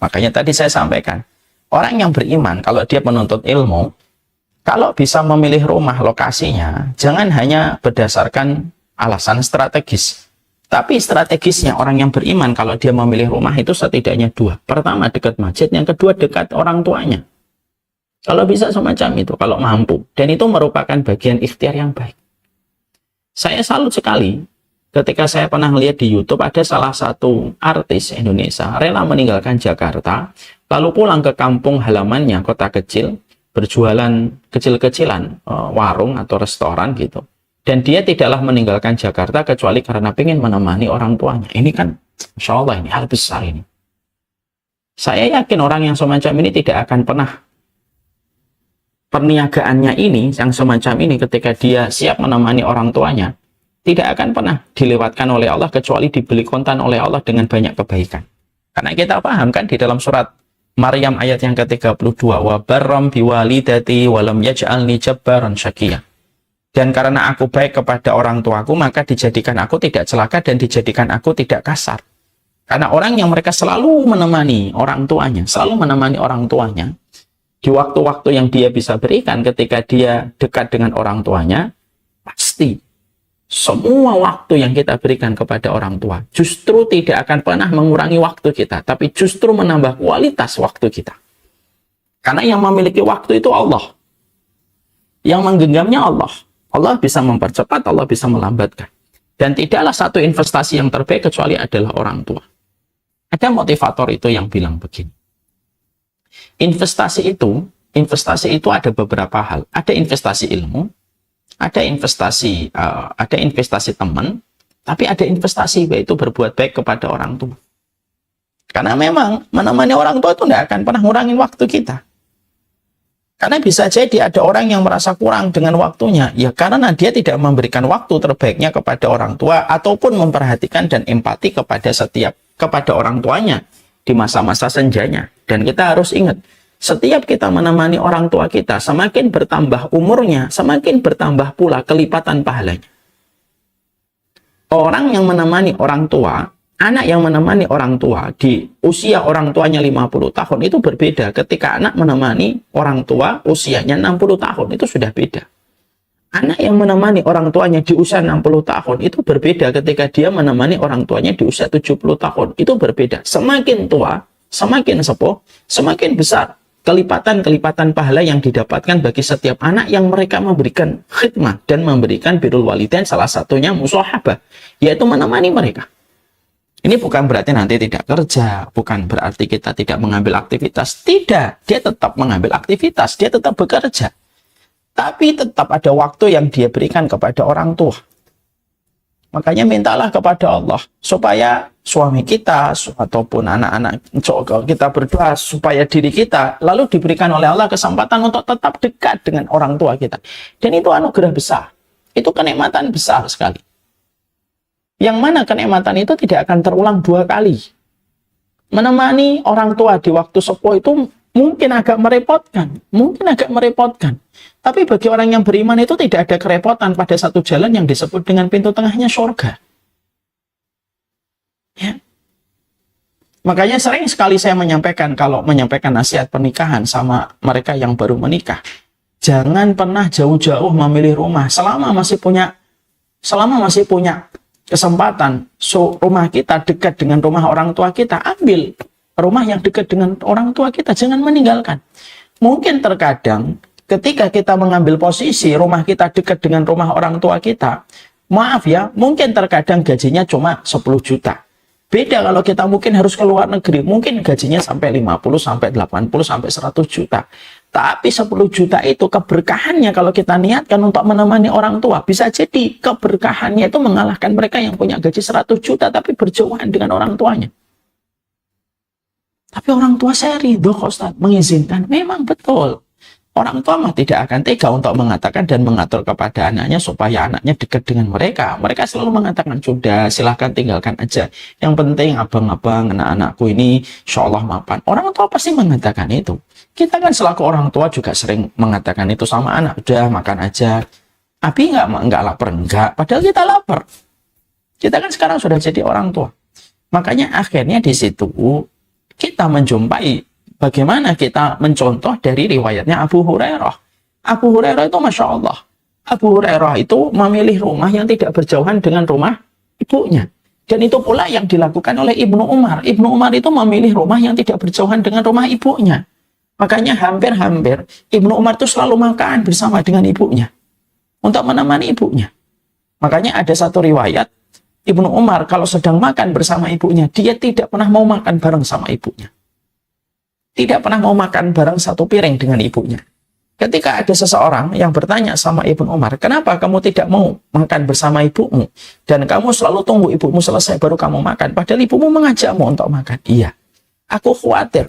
Makanya tadi saya sampaikan, orang yang beriman, kalau dia menuntut ilmu, kalau bisa memilih rumah, lokasinya, jangan hanya berdasarkan alasan strategis. Tapi strategisnya orang yang beriman, kalau dia memilih rumah itu setidaknya dua. Pertama, dekat masjid. Yang kedua, dekat orang tuanya. Kalau bisa semacam itu, kalau mampu. Dan itu merupakan bagian ikhtiar yang baik. Saya salut sekali ketika saya pernah melihat di YouTube, ada salah satu artis Indonesia rela meninggalkan Jakarta, lalu pulang ke kampung halamannya, kota kecil, berjualan kecil-kecilan, warung atau restoran gitu. Dan dia tidaklah meninggalkan Jakarta kecuali karena ingin menemani orang tuanya. Ini kan, Masya Allah, ini hal besar ini. Saya yakin orang yang semacam ini tidak akan pernah, perniagaannya ini, yang semacam ini, ketika dia siap menemani orang tuanya, tidak akan pernah dilewatkan oleh Allah kecuali dibeli kontan oleh Allah dengan banyak kebaikan. Karena kita paham kan di dalam surat Maryam ayat yang ke-32, wa barram biwalidati walam yaj'alni jabbaran syaqiyya. Dan karena aku baik kepada orang tuaku, maka dijadikan aku tidak celaka dan dijadikan aku tidak kasar. Karena orang yang mereka selalu menemani orang tuanya, di waktu-waktu yang dia bisa berikan ketika dia dekat dengan orang tuanya, pasti semua waktu yang kita berikan kepada orang tua justru tidak akan pernah mengurangi waktu kita, tapi justru menambah kualitas waktu kita. Karena yang memiliki waktu itu Allah. Yang menggenggamnya Allah. Allah bisa mempercepat, Allah bisa melambatkan. Dan tidaklah satu investasi yang terbaik kecuali adalah orang tua. Ada motivator itu yang bilang begini. Investasi itu ada beberapa hal. Ada investasi ilmu, ada investasi teman, tapi ada investasi yaitu berbuat baik kepada orang tua. Karena memang menemani orang tua itu tidak akan pernah ngurangin waktu kita. Karena bisa jadi ada orang yang merasa kurang dengan waktunya, ya karena dia tidak memberikan waktu terbaiknya kepada orang tua ataupun memperhatikan dan empati kepada orang tuanya di masa-masa senjanya. Dan kita harus ingat, setiap kita menemani orang tua kita, semakin bertambah umurnya, semakin bertambah pula kelipatan pahalanya. Orang yang menemani orang tua, anak yang menemani orang tua di usia orang tuanya 50 tahun itu berbeda ketika anak menemani orang tua usianya 60 tahun, itu sudah beda. Anak yang menemani orang tuanya di usia 60 tahun itu berbeda ketika dia menemani orang tuanya di usia 70 tahun, itu berbeda. Semakin tua, semakin sepuh, semakin besar kelipatan-kelipatan pahala yang didapatkan bagi setiap anak yang mereka memberikan khidmah dan memberikan birrul walidain, salah satunya musahabah, yaitu menemani mereka. Ini bukan berarti nanti tidak kerja, bukan berarti kita tidak mengambil aktivitas. Tidak, dia tetap mengambil aktivitas, dia tetap bekerja. Tapi tetap ada waktu yang dia berikan kepada orang tua. Makanya mintalah kepada Allah supaya suami kita ataupun anak-anak kita berdoa supaya diri kita lalu diberikan oleh Allah kesempatan untuk tetap dekat dengan orang tua kita. Dan itu anugerah besar. Itu kenikmatan besar sekali. Yang mana kenikmatan itu tidak akan terulang dua kali. Menemani orang tua di waktu sepuh itu Mungkin agak merepotkan. Tapi bagi orang yang beriman itu tidak ada kerepotan pada satu jalan yang disebut dengan pintu tengahnya surga. Ya. Makanya sering sekali saya menyampaikan, kalau menyampaikan nasihat pernikahan sama mereka yang baru menikah, jangan pernah jauh-jauh memilih rumah selama masih punya kesempatan. Rumah kita dekat dengan rumah orang tua kita, ambil rumah yang dekat dengan orang tua kita, jangan meninggalkan. Mungkin terkadang ketika kita mengambil posisi rumah kita dekat dengan rumah orang tua kita, maaf ya, mungkin terkadang gajinya cuma 10 juta. Beda kalau kita mungkin harus ke luar negeri, mungkin gajinya sampai 50, sampai 80, sampai 100 juta. Tapi 10 juta itu keberkahannya kalau kita niatkan untuk menemani orang tua, bisa jadi keberkahannya itu mengalahkan mereka yang punya gaji 100 juta tapi berjauhan dengan orang tuanya. Tapi orang tua saya ridho kok Ustaz, mengizinkan. Memang betul. Orang tua mah tidak akan tega untuk mengatakan dan mengatur kepada anaknya supaya anaknya dekat dengan mereka. Mereka selalu mengatakan, sudah silahkan tinggalkan aja. Yang penting abang-abang, anak-anakku ini insya Allah mapan. Orang tua pasti mengatakan itu. Kita kan selaku orang tua juga sering mengatakan itu sama anak. Udah makan aja. Abi nggak lapar? Enggak. Padahal kita lapar. Kita kan sekarang sudah jadi orang tua. Makanya akhirnya di situ kita menjumpai bagaimana kita mencontoh dari riwayatnya Abu Hurairah. Abu Hurairah itu Masya Allah. Abu Hurairah itu memilih rumah yang tidak berjauhan dengan rumah ibunya. Dan itu pula yang dilakukan oleh Ibnu Umar. Ibnu Umar itu memilih rumah yang tidak berjauhan dengan rumah ibunya. Makanya hampir-hampir Ibnu Umar itu selalu makan bersama dengan ibunya. Untuk menemani ibunya. Makanya ada satu riwayat, Ibnu Umar kalau sedang makan bersama ibunya, dia tidak pernah mau makan bareng sama ibunya. Tidak pernah mau makan bareng satu piring dengan ibunya. Ketika ada seseorang yang bertanya sama Ibnu Umar, kenapa kamu tidak mau makan bersama ibumu? Dan kamu selalu tunggu ibumu selesai baru kamu makan. Padahal ibumu mengajakmu untuk makan. Iya, aku khawatir.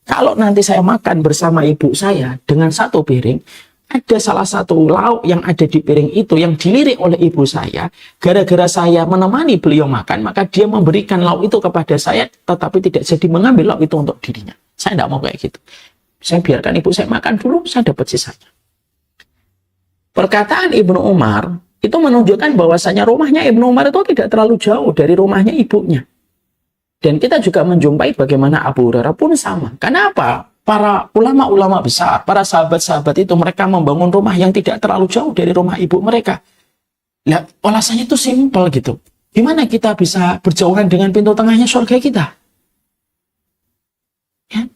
Kalau nanti saya makan bersama ibu saya dengan satu piring, ada salah satu lauk yang ada di piring itu yang dilirik oleh ibu saya. Gara-gara saya menemani beliau makan, maka dia memberikan lauk itu kepada saya, tetapi tidak jadi mengambil lauk itu untuk dirinya. Saya tidak mau kayak gitu. Saya biarkan ibu saya makan dulu, saya dapat sisanya. Perkataan Ibnu Umar itu menunjukkan bahwasanya rumahnya Ibnu Umar itu tidak terlalu jauh dari rumahnya ibunya. Dan kita juga menjumpai bagaimana Abu Hurairah pun sama. Kenapa? Para ulama-ulama besar, para sahabat-sahabat itu mereka membangun rumah yang tidak terlalu jauh dari rumah ibu mereka. Nah, alasannya itu simpel gitu. Gimana kita bisa berjauhan dengan pintu tengahnya surga kita? Ya.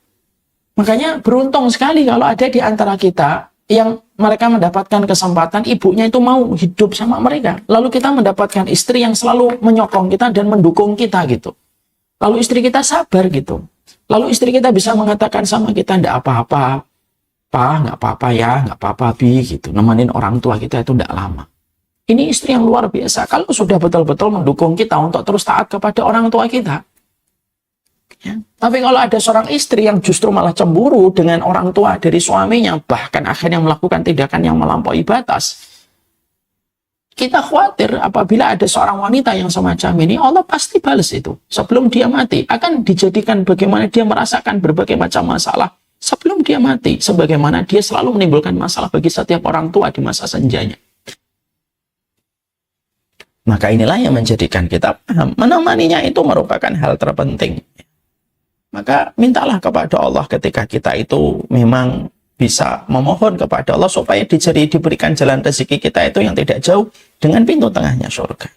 Makanya beruntung sekali kalau ada di antara kita yang mereka mendapatkan kesempatan ibunya itu mau hidup sama mereka. Lalu kita mendapatkan istri yang selalu menyokong kita dan mendukung kita gitu. Lalu istri kita sabar gitu. Lalu istri kita bisa mengatakan sama kita, enggak apa-apa, Pak, enggak apa-apa ya, enggak apa-apa, Bi, gitu. Nemenin orang tua kita itu enggak lama. Ini istri yang luar biasa. Kalau sudah betul-betul mendukung kita untuk terus taat kepada orang tua kita. Ya. Tapi kalau ada seorang istri yang justru malah cemburu dengan orang tua dari suaminya, bahkan akhirnya melakukan tindakan yang melampaui batas, kita khawatir apabila ada seorang wanita yang semacam ini, Allah pasti balas itu. Sebelum dia mati, akan dijadikan bagaimana dia merasakan berbagai macam masalah sebelum dia mati. Sebagaimana dia selalu menimbulkan masalah bagi setiap orang tua di masa senjanya. Maka inilah yang menjadikan kita paham, menemaninya itu merupakan hal terpenting. Maka mintalah kepada Allah ketika kita itu memang bisa memohon kepada Allah supaya diberikan jalan rezeki kita itu yang tidak jauh dengan pintu tengahnya surga.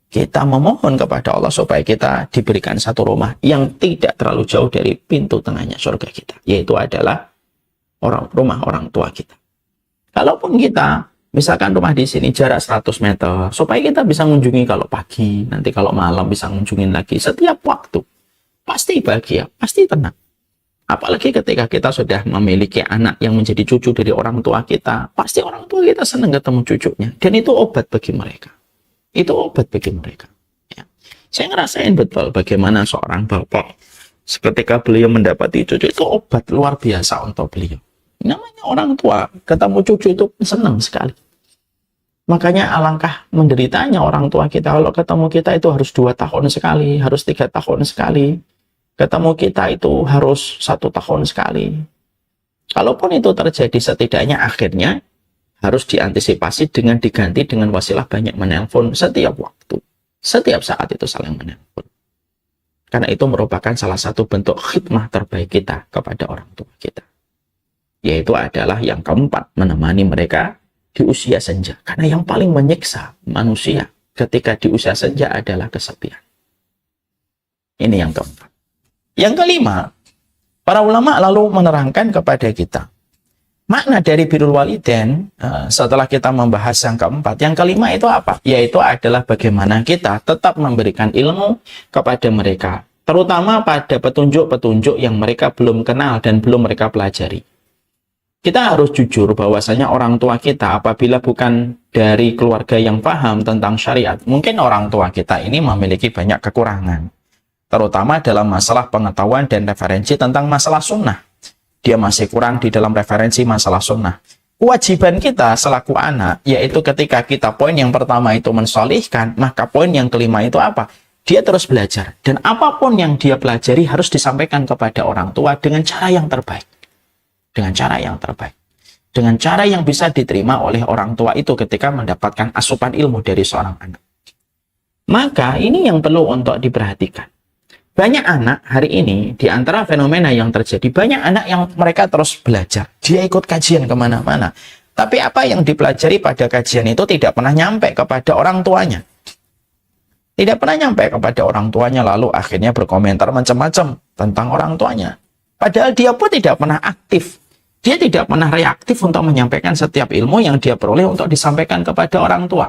Kita memohon kepada Allah supaya kita diberikan satu rumah yang tidak terlalu jauh dari pintu tengahnya surga kita, yaitu adalah rumah orang tua kita. Kalaupun kita misalkan rumah di sini jarak 100 meter, supaya kita bisa mengunjungi kalau pagi, nanti kalau malam bisa mengunjungi lagi setiap waktu, pasti bahagia, pasti tenang. Apalagi ketika kita sudah memiliki anak yang menjadi cucu dari orang tua kita, pasti orang tua kita senang ketemu cucunya. Dan itu obat bagi mereka. Itu obat bagi mereka. Ya. Saya ngerasain betul bagaimana seorang bapak, ketika beliau mendapati cucu, itu obat luar biasa untuk beliau. Namanya orang tua, ketemu cucu itu senang sekali. Makanya alangkah menderitanya orang tua kita, kalau ketemu kita itu harus 2 tahun sekali, harus 3 tahun sekali. Ketemu kita itu harus 1 tahun sekali. Kalaupun itu terjadi, setidaknya akhirnya harus diantisipasi dengan diganti dengan wasilah banyak menelpon setiap waktu. Setiap saat itu saling menelpon. Karena itu merupakan salah satu bentuk khidmah terbaik kita kepada orang tua kita. Yaitu adalah yang keempat, menemani mereka di usia senja. Karena yang paling menyiksa manusia ketika di usia senja adalah kesepian. Ini yang keempat. Yang kelima, para ulama lalu menerangkan kepada kita makna dari birrul walidain. Setelah kita membahas yang keempat, yang kelima itu apa? Yaitu adalah bagaimana kita tetap memberikan ilmu kepada mereka, terutama pada petunjuk-petunjuk yang mereka belum kenal dan belum mereka pelajari. Kita harus jujur bahwasanya orang tua kita apabila bukan dari keluarga yang paham tentang syariat, mungkin orang tua kita ini memiliki banyak kekurangan, terutama dalam masalah pengetahuan dan referensi tentang masalah sunnah. Dia masih kurang di dalam referensi masalah sunnah. Kewajiban kita selaku anak, yaitu ketika kita poin yang pertama itu mensolihkan, maka poin yang kelima itu apa? Dia terus belajar. Dan apapun yang dia pelajari harus disampaikan kepada orang tua dengan cara yang terbaik. Dengan cara yang terbaik. Dengan cara yang bisa diterima oleh orang tua itu ketika mendapatkan asupan ilmu dari seorang anak. Maka ini yang perlu untuk diperhatikan. Banyak anak hari ini, di antara fenomena yang terjadi, banyak anak yang mereka terus belajar. Dia ikut kajian kemana-mana. Tapi apa yang dipelajari pada kajian itu tidak pernah nyampe kepada orang tuanya. Tidak pernah nyampe kepada orang tuanya, lalu akhirnya berkomentar macam-macam tentang orang tuanya. Padahal dia pun tidak pernah aktif. Dia tidak pernah reaktif untuk menyampaikan setiap ilmu yang dia peroleh untuk disampaikan kepada orang tua.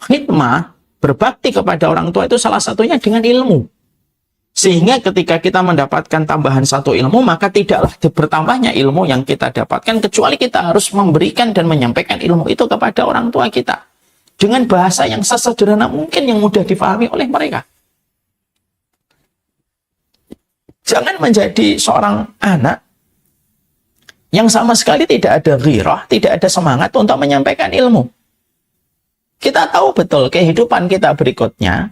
Khidmah, berbakti kepada orang tua itu salah satunya dengan ilmu. Sehingga ketika kita mendapatkan tambahan satu ilmu, maka tidaklah bertambahnya ilmu yang kita dapatkan, kecuali kita harus memberikan dan menyampaikan ilmu itu kepada orang tua kita. Dengan bahasa yang sesederhana mungkin, yang mudah difahami oleh mereka. Jangan menjadi seorang anak yang sama sekali tidak ada ghirah, tidak ada semangat untuk menyampaikan ilmu. Kita tahu betul kehidupan kita berikutnya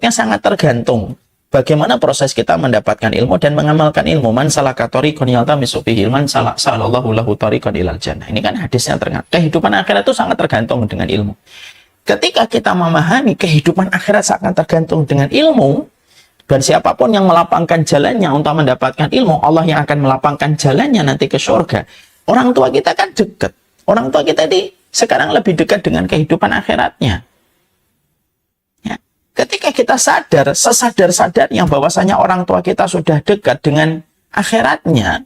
sangat tergantung bagaimana proses kita mendapatkan ilmu dan mengamalkan ilmu. Man salaka tariqan yaltamisu fihi ilman salallahu lahu tariqan ilal jannah. Ini kan hadisnya ternyata. Kehidupan akhirat itu sangat tergantung dengan ilmu. Ketika kita memahami kehidupan akhirat sangat tergantung dengan ilmu, dan siapapun yang melapangkan jalannya untuk mendapatkan ilmu, Allah yang akan melapangkan jalannya nanti ke surga. Orang tua kita kan dekat. Orang tua kita sekarang lebih dekat dengan kehidupan akhiratnya. Ya. Ketika kita sadar, sesadar-sadarnya bahwasanya orang tua kita sudah dekat dengan akhiratnya,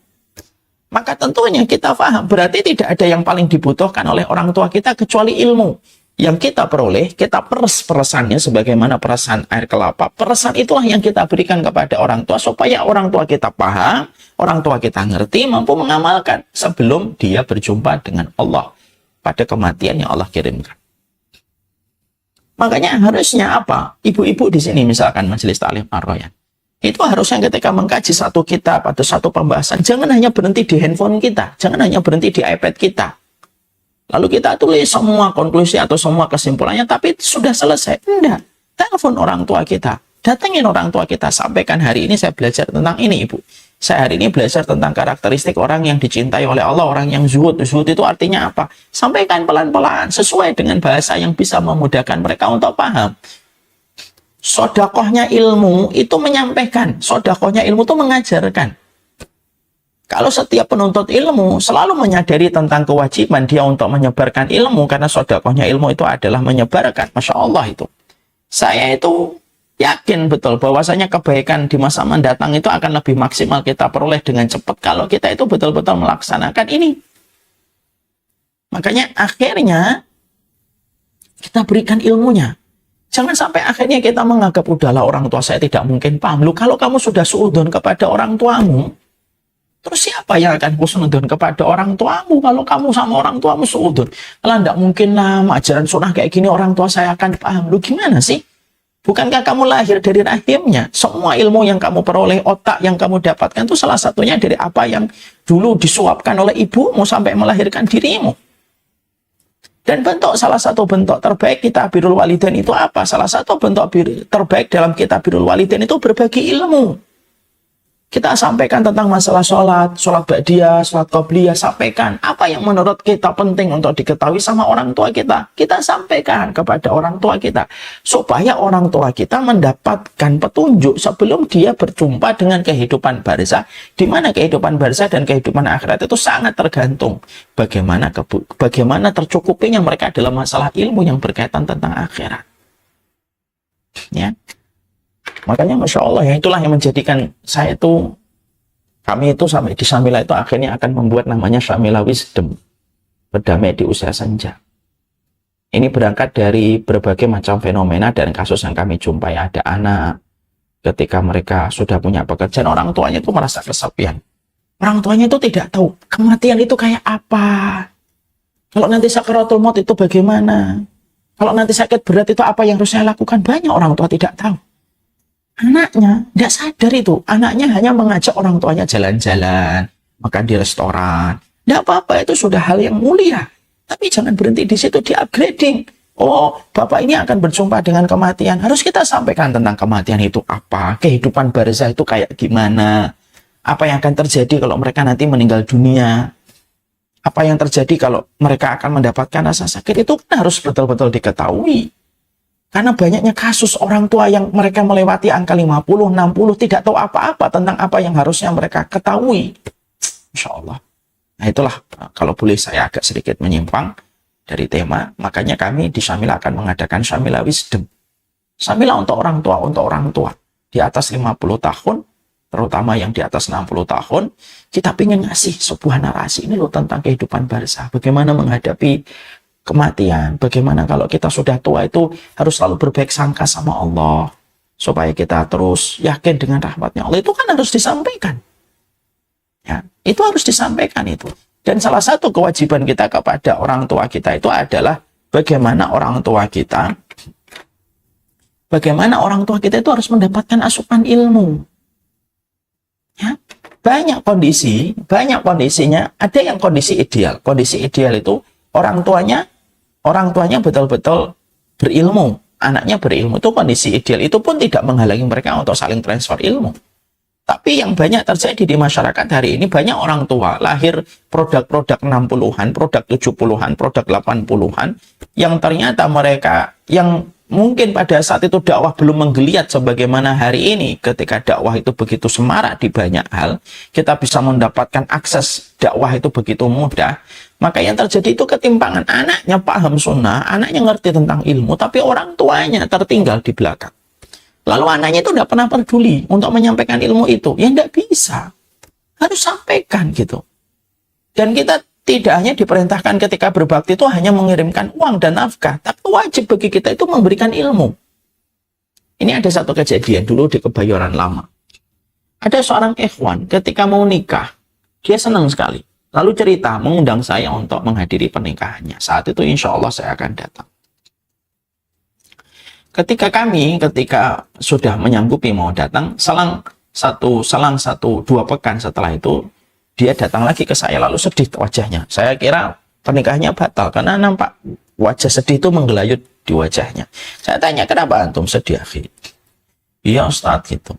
maka tentunya kita paham, berarti tidak ada yang paling dibutuhkan oleh orang tua kita kecuali ilmu. Yang kita peroleh, kita peres-peresannya sebagaimana peresan air kelapa. Peresan itulah yang kita berikan kepada orang tua, supaya orang tua kita paham, orang tua kita ngerti, mampu mengamalkan sebelum dia berjumpa dengan Allah pada kematian yang Allah kirimkan. Makanya harusnya apa? Ibu-ibu di sini misalkan majelis taklim ar-royan, itu harusnya ketika mengkaji satu kitab atau satu pembahasan, jangan hanya berhenti di handphone kita, jangan hanya berhenti di iPad kita. Lalu kita tulis semua konklusi atau semua kesimpulannya, tapi sudah selesai. Enggak. Telepon orang tua kita, datengin orang tua kita, sampaikan hari ini saya belajar tentang ini, Ibu. Saya hari ini belajar tentang karakteristik orang yang dicintai oleh Allah, orang yang zuhud. Zuhud itu artinya apa? Sampaikan pelan-pelan, sesuai dengan bahasa yang bisa memudahkan mereka untuk paham. Sodakohnya ilmu itu menyampaikan. Sodakohnya ilmu itu mengajarkan. Kalau setiap penuntut ilmu selalu menyadari tentang kewajiban dia untuk menyebarkan ilmu, karena sodakohnya ilmu itu adalah menyebarkan. Masya Allah itu. Saya itu yakin betul bahwasanya kebaikan di masa mendatang itu akan lebih maksimal kita peroleh dengan cepat kalau kita itu betul-betul melaksanakan ini. Makanya akhirnya kita berikan ilmunya. Jangan sampai akhirnya kita menganggap, udahlah orang tua saya tidak mungkin paham. Lu kalau kamu sudah suudzon kepada orang tuamu, terus siapa yang akan husnudon kepada orang tuamu kalau kamu sama orang tuamu suudzon? Kalau tidak mungkin lah ajaran sunnah kayak gini orang tua saya akan paham. Lu gimana sih? Bukankah kamu lahir dari rahimnya? Semua ilmu yang kamu peroleh, otak yang kamu dapatkan itu salah satunya dari apa yang dulu disuapkan oleh ibumu sampai melahirkan dirimu. Dan salah satu bentuk terbaik kita birrul walidain itu apa? Salah satu bentuk terbaik dalam kita birrul walidain itu berbagi ilmu. Kita sampaikan tentang masalah sholat ba'diyah, sholat qobliyah, sampaikan apa yang menurut kita penting untuk diketahui sama orang tua kita. Kita sampaikan kepada orang tua kita, supaya orang tua kita mendapatkan petunjuk sebelum dia berjumpa dengan kehidupan barzah, di mana kehidupan barzah dan kehidupan akhirat itu sangat tergantung bagaimana tercukupinya mereka dalam masalah ilmu yang berkaitan tentang akhirat. Ya. Makanya Masya Allah ya, itulah yang menjadikan kami itu sampai di Syamila itu akhirnya akan membuat namanya Syamila Wisdom, berdamai di usia senja. Ini berangkat dari berbagai macam fenomena dan kasus yang kami jumpai. Ada anak ketika mereka sudah punya pekerjaan, orang tuanya itu merasa kesepian. Orang tuanya itu tidak tahu kematian itu kayak apa. Kalau nanti sakaratul maut itu bagaimana? Kalau nanti sakit berat itu apa yang harus saya lakukan? Banyak orang tua tidak tahu. Anaknya tidak sadar itu. Anaknya hanya mengajak orang tuanya jalan-jalan, makan di restoran. Tidak apa-apa, itu sudah hal yang mulia. Tapi jangan berhenti di situ, di-upgrading. Oh, bapak ini akan berjumpa dengan kematian. Harus kita sampaikan tentang kematian itu apa, kehidupan barzah itu kayak gimana, apa yang akan terjadi kalau mereka nanti meninggal dunia, apa yang terjadi kalau mereka akan mendapatkan rasa sakit, itu kan harus betul-betul diketahui. Karena banyaknya kasus orang tua yang mereka melewati angka 50, 60, tidak tahu apa-apa tentang apa yang harusnya mereka ketahui. Insya Allah. Nah itulah, kalau boleh saya agak sedikit menyimpang dari tema, makanya kami di Syamila akan mengadakan Syamila Wisdom. Syamila untuk orang tua. Di atas 50 tahun, terutama yang di atas 60 tahun, kita ingin ngasih sebuah narasi ini loh tentang kehidupan barzah. Bagaimana menghadapi kematian, bagaimana kalau kita sudah tua itu harus selalu berbaik sangka sama Allah, supaya kita terus yakin dengan rahmatnya Allah. Itu kan harus disampaikan. Ya, itu harus disampaikan itu. Dan salah satu kewajiban kita kepada orang tua kita itu adalah bagaimana orang tua kita itu harus mendapatkan asupan ilmu. Ya, banyak kondisinya, ada yang kondisi ideal. Kondisi ideal itu orang tuanya betul-betul berilmu, anaknya berilmu, itu kondisi ideal. Itu pun tidak menghalangi mereka untuk saling transfer ilmu. Tapi yang banyak terjadi di masyarakat hari ini, banyak orang tua lahir produk-produk 60-an, produk 70-an, produk 80-an, yang ternyata mereka yang mungkin pada saat itu dakwah belum menggeliat sebagaimana hari ini. Ketika dakwah itu begitu semarak di banyak hal, kita bisa mendapatkan akses dakwah itu begitu mudah. Maka yang terjadi itu ketimpangan. Anaknya paham sunnah, anaknya ngerti tentang ilmu, tapi orang tuanya tertinggal di belakang. Lalu anaknya itu tidak pernah peduli untuk menyampaikan ilmu itu. Ya tidak bisa. Harus sampaikan gitu. Dan kita tidak hanya diperintahkan ketika berbakti itu hanya mengirimkan uang dan nafkah, tapi wajib bagi kita itu memberikan ilmu. Ini ada satu kejadian dulu di Kebayoran Lama. Ada seorang ikhwan ketika mau nikah, dia senang sekali. Lalu cerita, mengundang saya untuk menghadiri pernikahannya. Saat itu insya Allah saya akan datang. Ketika sudah menyanggupi mau datang, selang 2 pekan setelah itu, dia datang lagi ke saya, lalu sedih wajahnya. Saya kira pernikahannya batal, karena nampak wajah sedih itu menggelayut di wajahnya. Saya tanya, kenapa antum sedih, akhi? Iya Ustadz, gitu.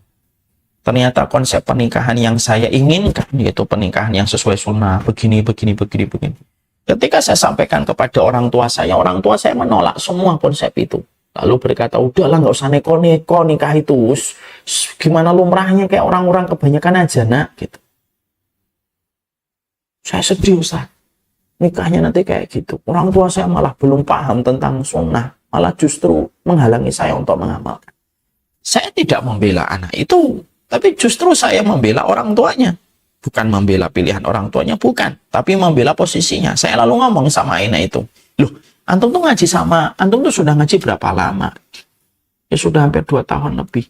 Ternyata konsep pernikahan yang saya inginkan, yaitu pernikahan yang sesuai sunnah, begini. Ketika saya sampaikan kepada orang tua saya menolak semua konsep itu. Lalu berkata, udahlah nggak usah neko-neko, nikah itu gimana lumrahnya kayak orang-orang kebanyakan aja nak, gitu. Saya sedih Ustaz, nikahnya nanti kayak gitu. Orang tua saya malah belum paham tentang sunnah, malah justru menghalangi saya untuk mengamalkan. Saya tidak membela anak itu, tapi justru saya membela orang tuanya. Bukan membela pilihan orang tuanya, bukan. Tapi membela posisinya. Saya lalu ngomong sama Aina itu, loh, antum tuh sudah ngaji berapa lama? Ya sudah hampir 2 tahun lebih.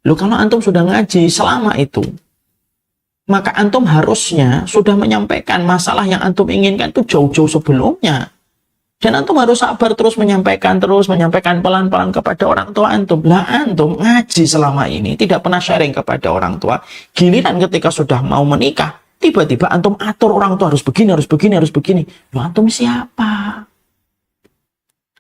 Loh, kalau antum sudah ngaji selama itu, maka antum harusnya sudah menyampaikan masalah yang antum inginkan itu jauh-jauh sebelumnya. Dan antum harus sabar terus menyampaikan pelan-pelan kepada orang tua antum. Lah antum ngaji selama ini tidak pernah sharing kepada orang tua. Giliran ketika sudah mau menikah, tiba-tiba antum atur orang tua harus begini. Loh, antum siapa?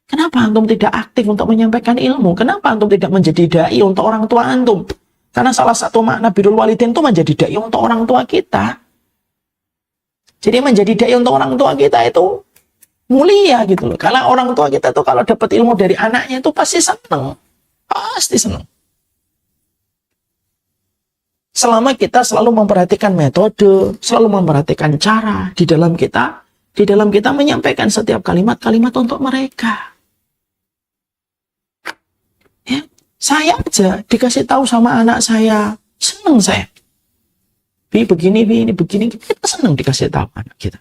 Kenapa antum tidak aktif untuk menyampaikan ilmu? Kenapa antum tidak menjadi dai untuk orang tua antum? Karena salah satu makna birrul walidain itu menjadi dai untuk orang tua kita. Jadi menjadi dai untuk orang tua kita itu mulia gitu loh. Karena orang tua kita tuh kalau dapat ilmu dari anaknya itu pasti seneng. Pasti seneng. Selama kita selalu memperhatikan metode, selalu memperhatikan cara di dalam kita menyampaikan setiap kalimat-kalimat untuk mereka. Ya, saya aja dikasih tahu sama anak saya, seneng saya. Bi begini, bi ini begini, kita seneng dikasih tahu anak kita.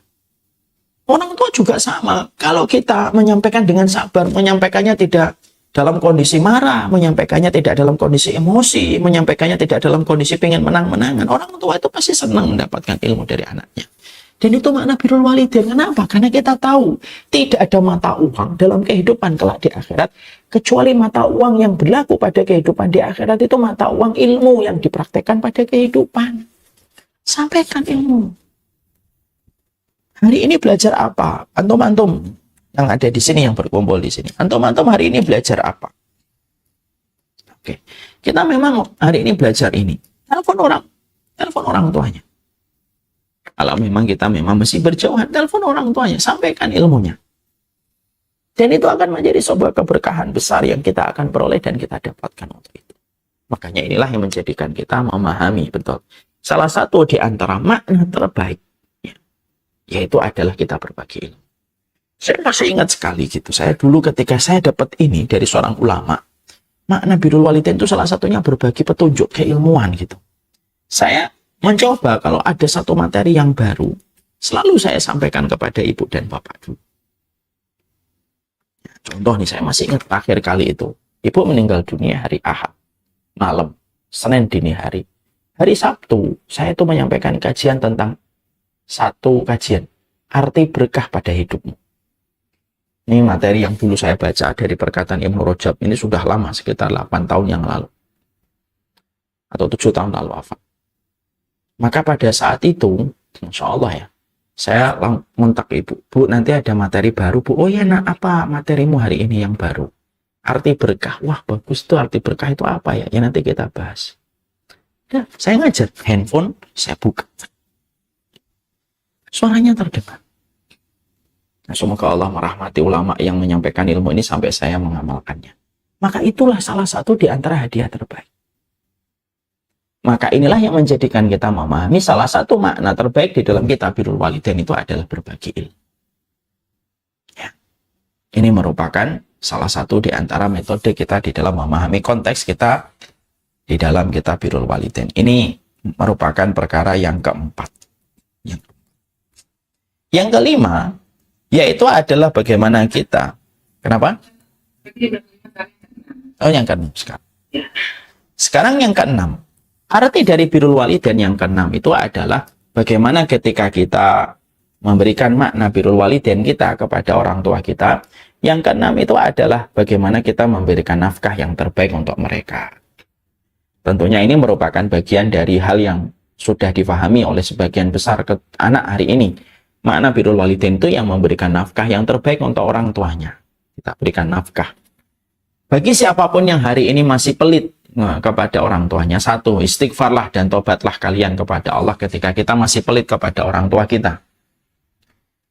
Orang tua juga sama. Kalau kita menyampaikan dengan sabar, menyampaikannya tidak dalam kondisi marah, menyampaikannya tidak dalam kondisi emosi, menyampaikannya tidak dalam kondisi pengen menang-menangan, orang tua itu pasti senang mendapatkan ilmu dari anaknya. Dan itu makna birrul walidain. Kenapa? Karena kita tahu tidak ada mata uang dalam kehidupan kelak di akhirat kecuali mata uang yang berlaku pada kehidupan di akhirat itu mata uang ilmu yang dipraktekkan pada kehidupan. Sampaikan ilmu. Hari ini belajar apa? Antum-antum yang ada di sini, yang berkumpul di sini. Antum-antum hari ini belajar apa? Oke. Kita memang hari ini belajar ini. Telepon orang tuanya. Kalau memang kita masih berjauhan, telepon orang tuanya, sampaikan ilmunya. Dan itu akan menjadi sebuah keberkahan besar yang kita akan peroleh dan kita dapatkan untuk itu. Makanya inilah yang menjadikan kita memahami betul. Salah satu di antara makna terbaik yaitu adalah kita berbagi ilmu. Saya masih ingat sekali gitu. Saya dulu ketika saya dapat ini dari seorang ulama, makna birrul walidain itu salah satunya berbagi petunjuk keilmuan gitu. Saya mencoba kalau ada satu materi yang baru, selalu saya sampaikan kepada ibu dan bapak dulu. Ya, contoh nih, saya masih ingat terakhir kali itu. Ibu meninggal dunia hari Ahad, malam, Senin dini hari. Hari Sabtu, saya itu menyampaikan kajian tentang satu kajian, arti berkah pada hidupmu. Ini materi yang dulu saya baca dari perkataan Ibnu Rajab, ini sudah lama, sekitar 8 tahun yang lalu. Atau 7 tahun lalu wafat. Maka pada saat itu, Insya Allah ya, saya ngontak ibu, Bu, nanti ada materi baru, Bu. Oh ya, nak, apa materimu hari ini yang baru? Arti berkah. Wah, bagus tuh, arti berkah itu apa ya? Ya nanti kita bahas. Ya, saya ngajar, handphone, saya buka. Suaranya terdengar. Nah, semoga Allah merahmati ulama yang menyampaikan ilmu ini sampai saya mengamalkannya. Maka itulah salah satu di antara hadiah terbaik. Maka inilah yang menjadikan kita memahami salah satu makna terbaik di dalam kitab birrul walidain itu adalah berbagi ilmu. Ya. Ini merupakan salah satu di antara metode kita di dalam memahami konteks kita di dalam kitab birrul walidain. Ini merupakan perkara yang keempat. Yang kelima, yaitu adalah bagaimana kita. Kenapa? Oh, yang keenam sekarang. Sekarang yang keenam. Arti dari birrul walidain yang keenam itu adalah bagaimana ketika kita memberikan makna birrul walidain kita kepada orang tua kita. Yang keenam itu adalah bagaimana kita memberikan nafkah yang terbaik untuk mereka. Tentunya ini merupakan bagian dari hal yang sudah difahami oleh sebagian besar anak hari ini. Makna birrul walidain itu yang memberikan nafkah yang terbaik untuk orang tuanya. Kita berikan nafkah. Bagi siapapun yang hari ini masih pelit kepada orang tuanya, satu, istighfarlah dan tobatlah kalian kepada Allah ketika kita masih pelit kepada orang tua kita.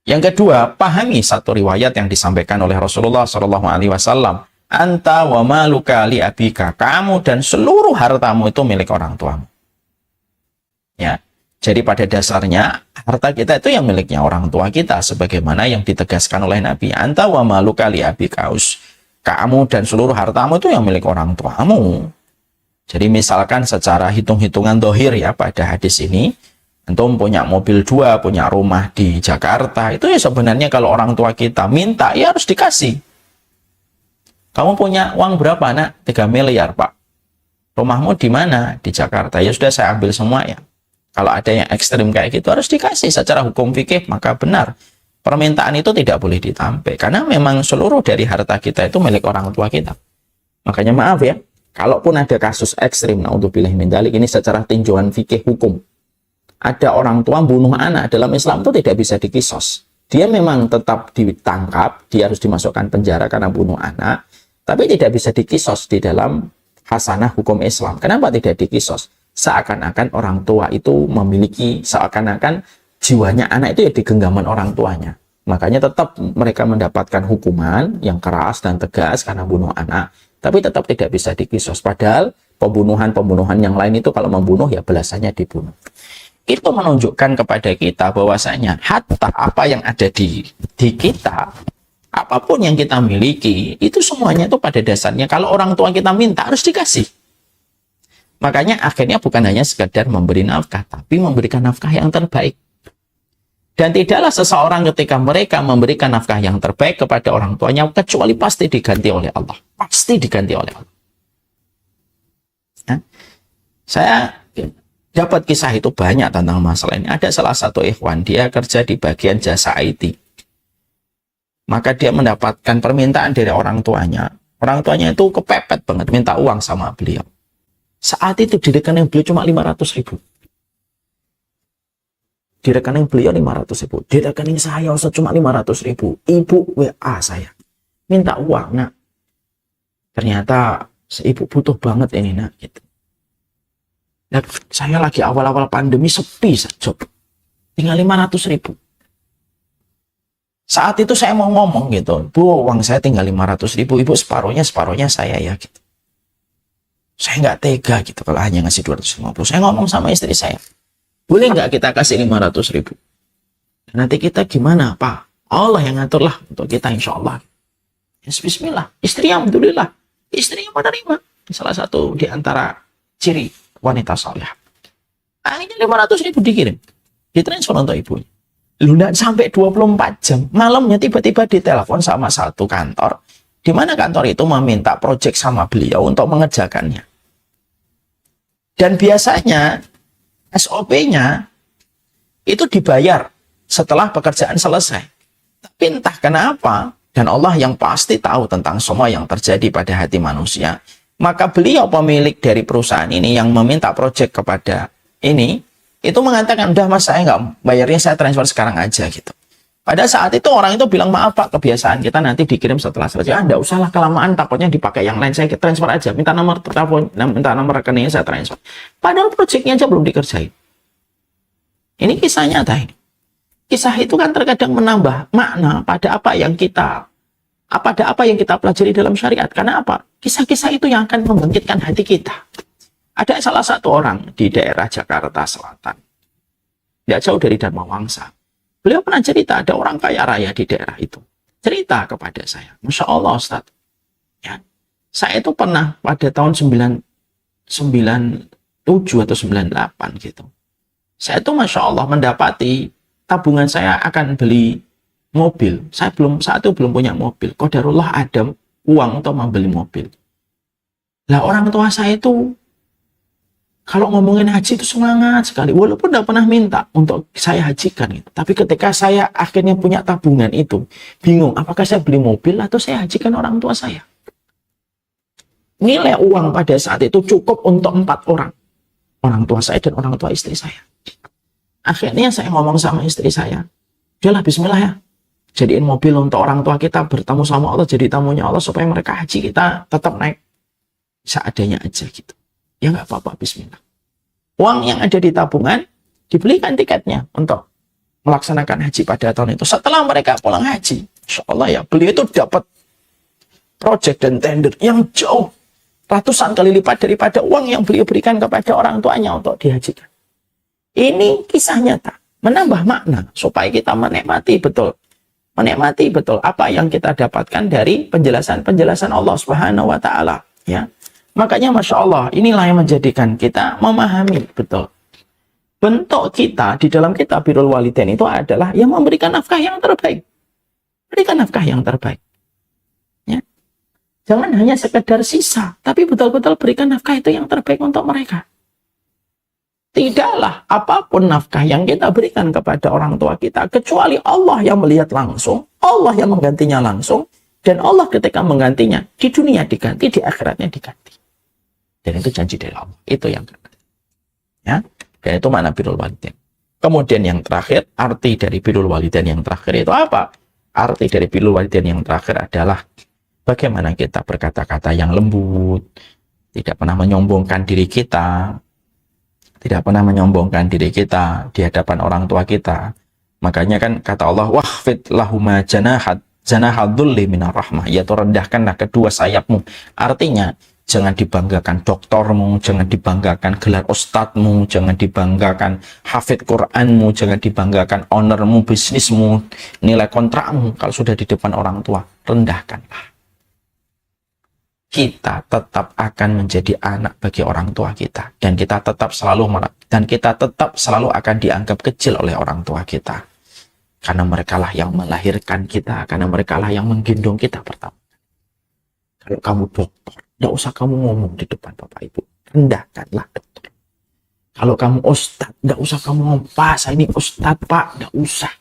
Yang kedua, pahami satu riwayat yang disampaikan oleh Rasulullah SAW. Anta wa maluka li abika. Kamu dan seluruh hartamu itu milik orang tuamu. Ya. Jadi pada dasarnya harta kita itu yang miliknya orang tua kita, sebagaimana yang ditegaskan oleh Nabi. Anta wa maluka li abika. Kamu dan seluruh hartamu itu yang milik orang tuamu. Jadi misalkan secara hitung-hitungan dohir ya pada hadis ini, antum punya mobil 2, punya rumah di Jakarta, itu ya sebenarnya kalau orang tua kita minta, ya harus dikasih. Kamu punya uang berapa, nak? 3 miliar, Pak. Rumahmu di mana? Di Jakarta. Ya sudah, saya ambil semua ya. Kalau ada yang ekstrim kayak gitu, harus dikasih. Secara hukum fikih, maka benar. Permintaan itu tidak boleh ditampik. Karena memang seluruh dari harta kita itu milik orang tua kita. Makanya maaf ya, kalaupun ada kasus ekstrim, naudzubillah min dzalik, ini secara tinjauan fikih hukum. Ada orang tua bunuh anak, dalam Islam itu tidak bisa dikisos. Dia memang tetap ditangkap, dia harus dimasukkan penjara karena bunuh anak, tapi tidak bisa dikisos di dalam hasanah hukum Islam. Kenapa tidak dikisos? Seakan-akan orang tua itu memiliki, seakan-akan jiwanya anak itu ya di genggaman orang tuanya. Makanya tetap mereka mendapatkan hukuman yang keras dan tegas karena bunuh anak, tapi tetap tidak bisa dikisos. Padahal pembunuhan-pembunuhan yang lain itu kalau membunuh ya balasannya dibunuh. Itu menunjukkan kepada kita bahwasanya hatta apa yang ada di kita, apapun yang kita miliki, itu semuanya itu pada dasarnya kalau orang tua kita minta harus dikasih. Makanya akhirnya bukan hanya sekedar memberi nafkah, tapi memberikan nafkah yang terbaik. Dan tidaklah seseorang ketika mereka memberikan nafkah yang terbaik kepada orang tuanya, kecuali pasti diganti oleh Allah. Pasti diganti oleh Allah. Nah, saya dapat kisah itu banyak tentang masalah ini. Ada salah satu ikhwan, dia kerja di bagian jasa IT. Maka dia mendapatkan permintaan dari orang tuanya. Orang tuanya itu kepepet banget, minta uang sama beliau. Saat itu di rekening beliau cuma 500.000. Di rekening beliau 500.000. Di rekening saya Ustaz cuma 500.000. Ibu WA saya, minta uang, nak. Ternyata ibu butuh banget ini, nak. Gitu. Nah, saya lagi awal-awal pandemi sepi saja, tinggal 500.000. Saat itu saya mau ngomong gitu, Bu, uang saya tinggal 500.000, ibu separuhnya saya ya gitu. Saya nggak tega gitu kalau hanya ngasih 250. Saya ngomong sama istri saya, boleh nggak kita kasih 500.000? Nanti kita gimana, Pak? Allah yang ngatur lah untuk kita, insya Allah. Yes, bismillah. Istri alhamdulillah, istri yang menerima. Salah satu di antara ciri wanita saleh. Akhirnya 500.000 dikirim, ditransfer untuk ibunya. Lu nggak sampai 24 jam, malamnya tiba-tiba ditelepon sama satu kantor, di mana kantor itu meminta proyek sama beliau untuk mengerjakannya. Dan biasanya SOP-nya itu dibayar setelah pekerjaan selesai. Tapi entah kenapa, dan Allah yang pasti tahu tentang semua yang terjadi pada hati manusia, maka beliau pemilik dari perusahaan ini yang meminta proyek kepada ini, itu mengatakan, udah mas, saya nggak bayarnya, saya transfer sekarang aja gitu. Pada saat itu orang itu bilang, maaf Pak, kebiasaan kita nanti dikirim setelah selesai. Nggak usahlah kelamaan, takutnya dipakai yang lain, saya transfer aja, minta nomor telepon, minta nomor rekeningnya, saya transfer. Padahal proyeknya aja belum dikerjain. Ini kisah nyata ini. Kisah itu kan terkadang menambah makna pada apa yang kita pelajari dalam syariat. Karena apa? Kisah-kisah itu yang akan membangkitkan hati kita. Ada salah satu orang di daerah Jakarta Selatan, tidak jauh dari Dharma Wangsa. Beliau pernah cerita, ada orang kaya raya di daerah itu. Cerita kepada saya, Masya Allah Ustaz. Ya, saya itu pernah pada tahun 97 atau 98 gitu. Saya itu Masya Allah mendapati tabungan saya akan beli mobil. Saat itu belum punya mobil. Qadarullah ada uang untuk membeli mobil. Lah orang tua saya itu kalau ngomongin haji itu semangat sekali. Walaupun tidak pernah minta untuk saya hajikan gitu. Tapi ketika saya akhirnya punya tabungan itu, bingung apakah saya beli mobil atau saya hajikan orang tua saya. Nilai uang pada saat itu cukup untuk 4 orang. Orang tua saya dan orang tua istri saya. Akhirnya saya ngomong sama istri saya, udahlah bismillah ya. Jadiin mobil untuk orang tua kita bertemu sama Allah, jadi tamunya Allah supaya mereka haji kita tetap naik seadanya aja gitu. Ya nggak apa-apa, bismillah. Uang yang ada di tabungan dibelikan tiketnya untuk melaksanakan haji pada tahun itu. Setelah mereka pulang haji, insya Allah ya, beliau itu dapat project dan tender yang jauh ratusan kali lipat daripada uang yang beliau berikan kepada orang tuanya untuk dihajikan. Ini kisah nyata, menambah makna supaya kita menikmati betul apa yang kita dapatkan dari penjelasan Allah Subhanahu wa taala, ya. Makanya Masya Allah, inilah yang menjadikan kita memahami betul. Bentuk kita di dalam kitab Birrul Walidain itu adalah yang memberikan nafkah yang terbaik. Berikan nafkah yang terbaik. Ya. Jangan hanya sekedar sisa, tapi betul-betul berikan nafkah itu yang terbaik untuk mereka. Tidaklah apapun nafkah yang kita berikan kepada orang tua kita, kecuali Allah yang melihat langsung, Allah yang menggantinya langsung, dan Allah ketika menggantinya, di dunia diganti, di akhiratnya diganti. Dan itu janji dari Allah. Itu yang kedua. Ya. Dan itu makna birrul walidain. Kemudian yang terakhir, arti dari birrul walidain yang terakhir itu apa? Arti dari birrul walidain yang terakhir adalah bagaimana kita berkata-kata yang lembut, tidak pernah menyombongkan diri kita, tidak pernah menyombongkan diri kita di hadapan orang tua kita. Makanya kan kata Allah, wahfid lahuma janahadzulli minar rahmah, yaitu rendahkanlah kedua sayapmu. Artinya, jangan dibanggakan doktormu, jangan dibanggakan gelar ustadzmu, jangan dibanggakan hafid Qur'anmu, jangan dibanggakan ownermu, bisnismu, nilai kontrakmu. Kalau sudah di depan orang tua, rendahkanlah. Kita tetap akan menjadi anak bagi orang tua kita, dan kita tetap selalu akan dianggap kecil oleh orang tua kita, karena merekalah yang melahirkan kita, karena merekalah yang menggendong kita pertama. Kalau kamu dokter, tidak usah kamu ngomong di depan bapak ibu, rendahkanlah dokter. Kalau kamu ustadz, tidak usah kamu ngomong, pak saya ini ustadz pak, tidak usah.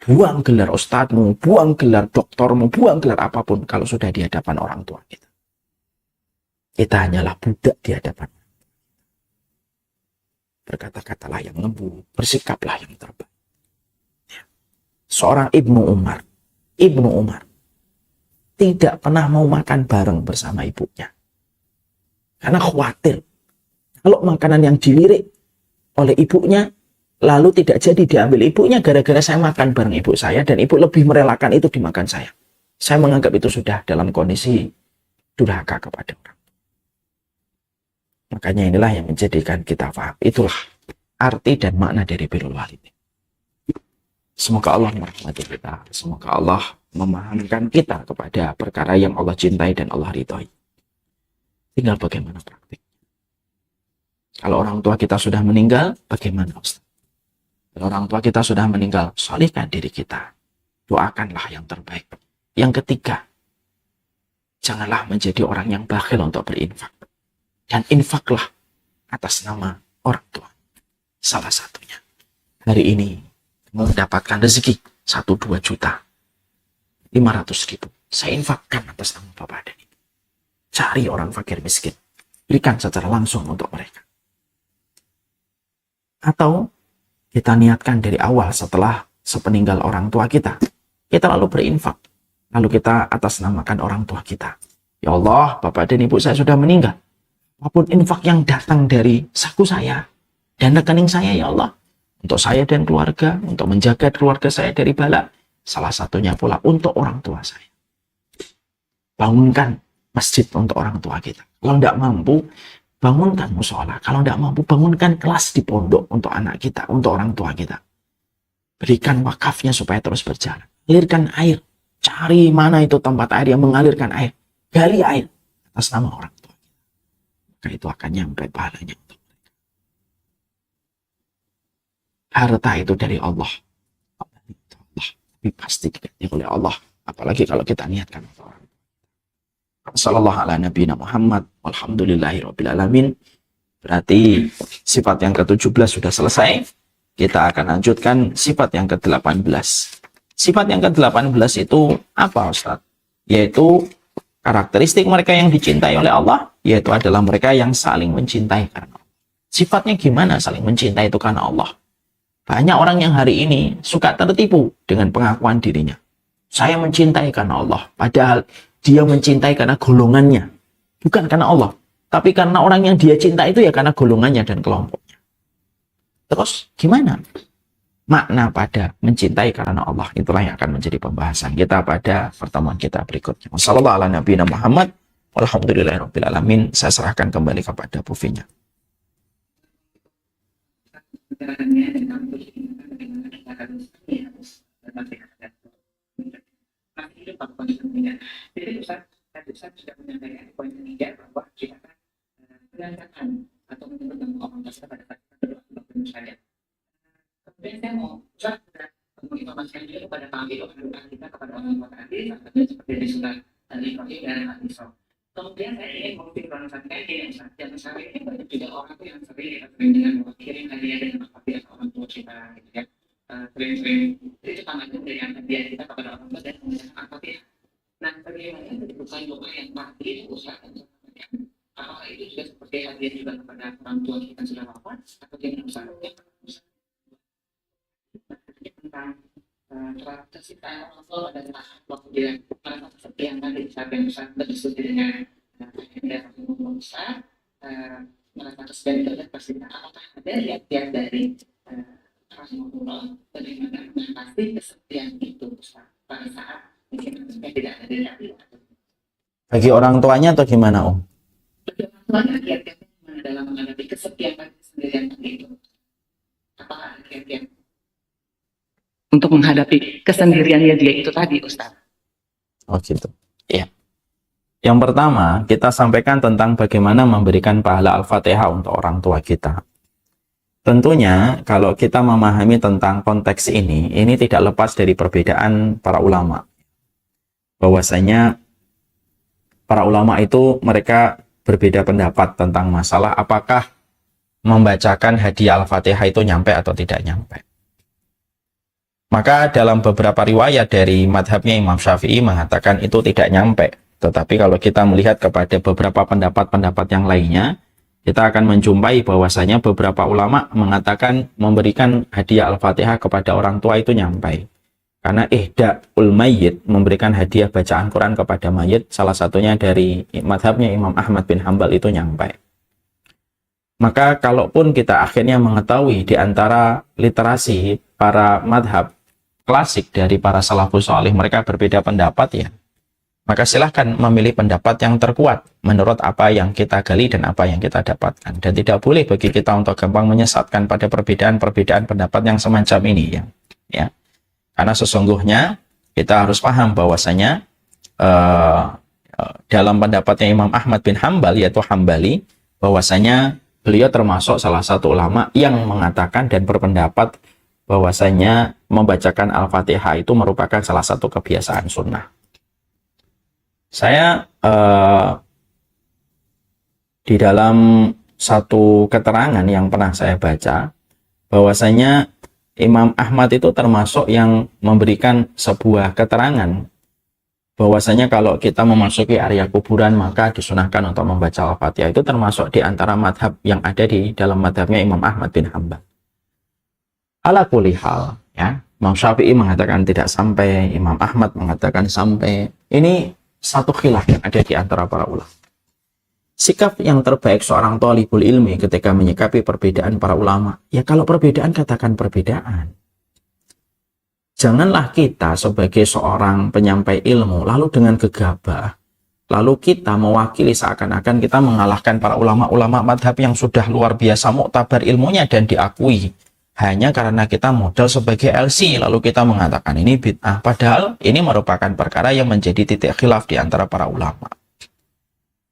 Buang gelar ustadzmu, buang gelar doktormu, buang gelar apapun kalau sudah di hadapan orang tua kita. Kita hanyalah budak di hadapan. Berkata-katalah yang lembut, bersikaplah yang terbaik. Seorang Ibnu Umar tidak pernah mau makan bareng bersama ibunya. Karena khawatir kalau makanan yang dilirik oleh ibunya lalu tidak jadi diambil ibunya gara-gara saya makan bareng ibu saya dan ibu lebih merelakan itu dimakan saya. Saya menganggap itu sudah dalam kondisi durhaka kepada orang. Makanya inilah yang menjadikan kita paham. Itulah arti dan makna dari birrul walidain. Semoga Allah merahmati kita. Semoga Allah memahamkan kita kepada perkara yang Allah cintai dan Allah ridhoi. Tinggal bagaimana praktik. Kalau orang tua kita sudah meninggal, bagaimana Ustaz? Kalau orang tua kita sudah meninggal, solihkan diri kita. Doakanlah yang terbaik. Yang ketiga, janganlah menjadi orang yang bakhil untuk berinfak. Dan infaklah atas nama orang tua. Salah satunya. Hari ini, mendapatkan rezeki 1-2 juta. 500.000. Saya infakkan atas nama bapak dan ibu. Cari orang fakir miskin. Berikan secara langsung untuk mereka. Atau kita niatkan dari awal setelah sepeninggal orang tua kita. Kita lalu berinfak. Lalu kita atas namakan orang tua kita. Ya Allah, bapak dan ibu saya sudah meninggal. Apapun infak yang datang dari saku saya dan rekening saya, ya Allah. Untuk saya dan keluarga, untuk menjaga keluarga saya dari bala. Salah satunya pula untuk orang tua saya. Bangunkan masjid untuk orang tua kita. Kalau tidak mampu, bangunkan musola. Kalau tidak mampu, bangunkan kelas di pondok untuk anak kita, untuk orang tua kita. Berikan wakafnya supaya terus berjalan. Alirkan air. Cari mana itu tempat air yang mengalirkan air. Gali air atas nama orang tua kita. Maka itu akan nyampe pahalanya untuk mereka. Harta itu dari Allah. Tapi pasti diganti oleh Allah. Apalagi kalau kita niatkan orang. Sallallahu ala nabiyina Muhammad. Walhamdulillahirabbil alamin. Berarti sifat yang ke-17 sudah selesai. Kita akan lanjutkan sifat yang ke-18. Sifat yang ke-18 itu apa, Ustaz? Yaitu karakteristik mereka yang dicintai oleh Allah, yaitu adalah mereka yang saling mencintai karena Allah. Sifatnya gimana saling mencintai itu karena Allah? Banyak orang yang hari ini suka tertipu dengan pengakuan dirinya. Saya mencintai karena Allah. Padahal dia mencintai karena golongannya. Bukan karena Allah. Tapi karena orang yang dia cinta itu ya karena golongannya dan kelompoknya. Terus gimana makna pada mencintai karena Allah? Itulah yang akan menjadi pembahasan kita pada pertemuan kita berikutnya. Wassalamualaikum warahmatullahi wabarakatuh. Walhamdulillahirabbil alamin. Saya serahkan kembali kepada Bu Finya.
Jadi Ustaz sudah menyampaikan poin ketiga bahwa kita akan mengatakan atau menurunkan orang tersebut pada saat kita berdoa saya. Kemudian saya mau Ustaz menginformasikan juga kepada kami doa kita kepada orang tua tadi, seperti di surat Al-Ibrahim dan Al-Isra. Kemudian saya ingin menginformasikan ini Ustaz, yang misalnya ini banyak juga orang yang sering dengan kirim hadiah dengan hadiah ke orang tua kita, gitu ya. Sering-sering itu tandanya dari hadiah kita kepada orang tua dan kemudian al-Fatihah. Nah, bagaimana kedudukan doa yang pasti usahakan apakah itu juga seperti hadiah juga kepada orang tua kita sudah wafat atau tidak usahakan? tentang terciptaan orang tua pada saat waktu dia merasa kesepian tadi saat yang besar berdiskusi dengan agenda yang besar merasa kesepian itu adalah pasti apakah ada lihat-lihat dari Rasulullah bagaimana mengatasi kesepian itu Ustaz pada saat mungkin supaya tidak ada dari
Bagi orang tuanya atau gimana, Om?
bagi orang tuanya lihat-lihatnya gimana dalam menghadapi kesepian sendirian tadi itu apakah ada lihat-lihat untuk menghadapi kesendiriannya dia itu tadi, Ustaz?
Oh gitu. Iya. Yang pertama, kita sampaikan tentang bagaimana memberikan pahala Al-Fatihah untuk orang tua kita. Tentunya, kalau kita memahami tentang konteks ini tidak lepas dari perbedaan para ulama. Bahwasanya, para ulama itu mereka berbeda pendapat tentang masalah apakah membacakan hadiah Al-Fatihah itu nyampe atau tidak nyampe. Maka dalam beberapa riwayat dari madhabnya Imam Syafi'i mengatakan itu tidak nyampe. Tetapi kalau kita melihat kepada beberapa pendapat-pendapat yang lainnya, kita akan menjumpai bahwasanya beberapa ulama mengatakan memberikan hadiah Al-Fatihah kepada orang tua itu nyampe. Karena ihda'ul mayyit, memberikan hadiah bacaan Quran kepada mayit, salah satunya dari madhabnya Imam Ahmad bin Hambal itu nyampe. Maka kalaupun kita akhirnya mengetahui di antara literasi para madhab klasik dari para salafus salih mereka berbeda pendapat ya, maka silahkan memilih pendapat yang terkuat menurut apa yang kita gali dan apa yang kita dapatkan. Dan tidak boleh bagi kita untuk gampang menyesatkan pada perbedaan-perbedaan pendapat yang semacam ini ya. Karena sesungguhnya kita harus paham bahwasanya dalam pendapatnya Imam Ahmad bin Hambal yaitu Hambali, bahwasanya beliau termasuk salah satu ulama yang mengatakan dan berpendapat bahwasanya membacakan Al-Fatihah itu merupakan salah satu kebiasaan sunnah. Saya di dalam satu keterangan yang pernah saya baca, bahwasanya Imam Ahmad itu termasuk yang memberikan sebuah keterangan bahwasanya kalau kita memasuki area kuburan maka disunahkan untuk membaca Al-Fatihah. Itu termasuk di antara madhab yang ada di dalam madhabnya Imam Ahmad bin Hambal. Ala kulli hal, ya, Imam Syafi'i mengatakan tidak sampai, Imam Ahmad mengatakan sampai. Ini satu khilaf yang ada di antara para ulama. Sikap yang terbaik seorang thalibul ilmi ketika menyikapi perbedaan para ulama, ya kalau perbedaan katakan perbedaan. Janganlah kita sebagai seorang penyampai ilmu lalu dengan gegabah, lalu kita mewakili seakan-akan kita mengalahkan para ulama-ulama madhab yang sudah luar biasa muktabar ilmunya dan diakui. Hanya karena kita modal sebagai LC, lalu kita mengatakan ini bid'ah. Padahal ini merupakan perkara yang menjadi titik khilaf di antara para ulama.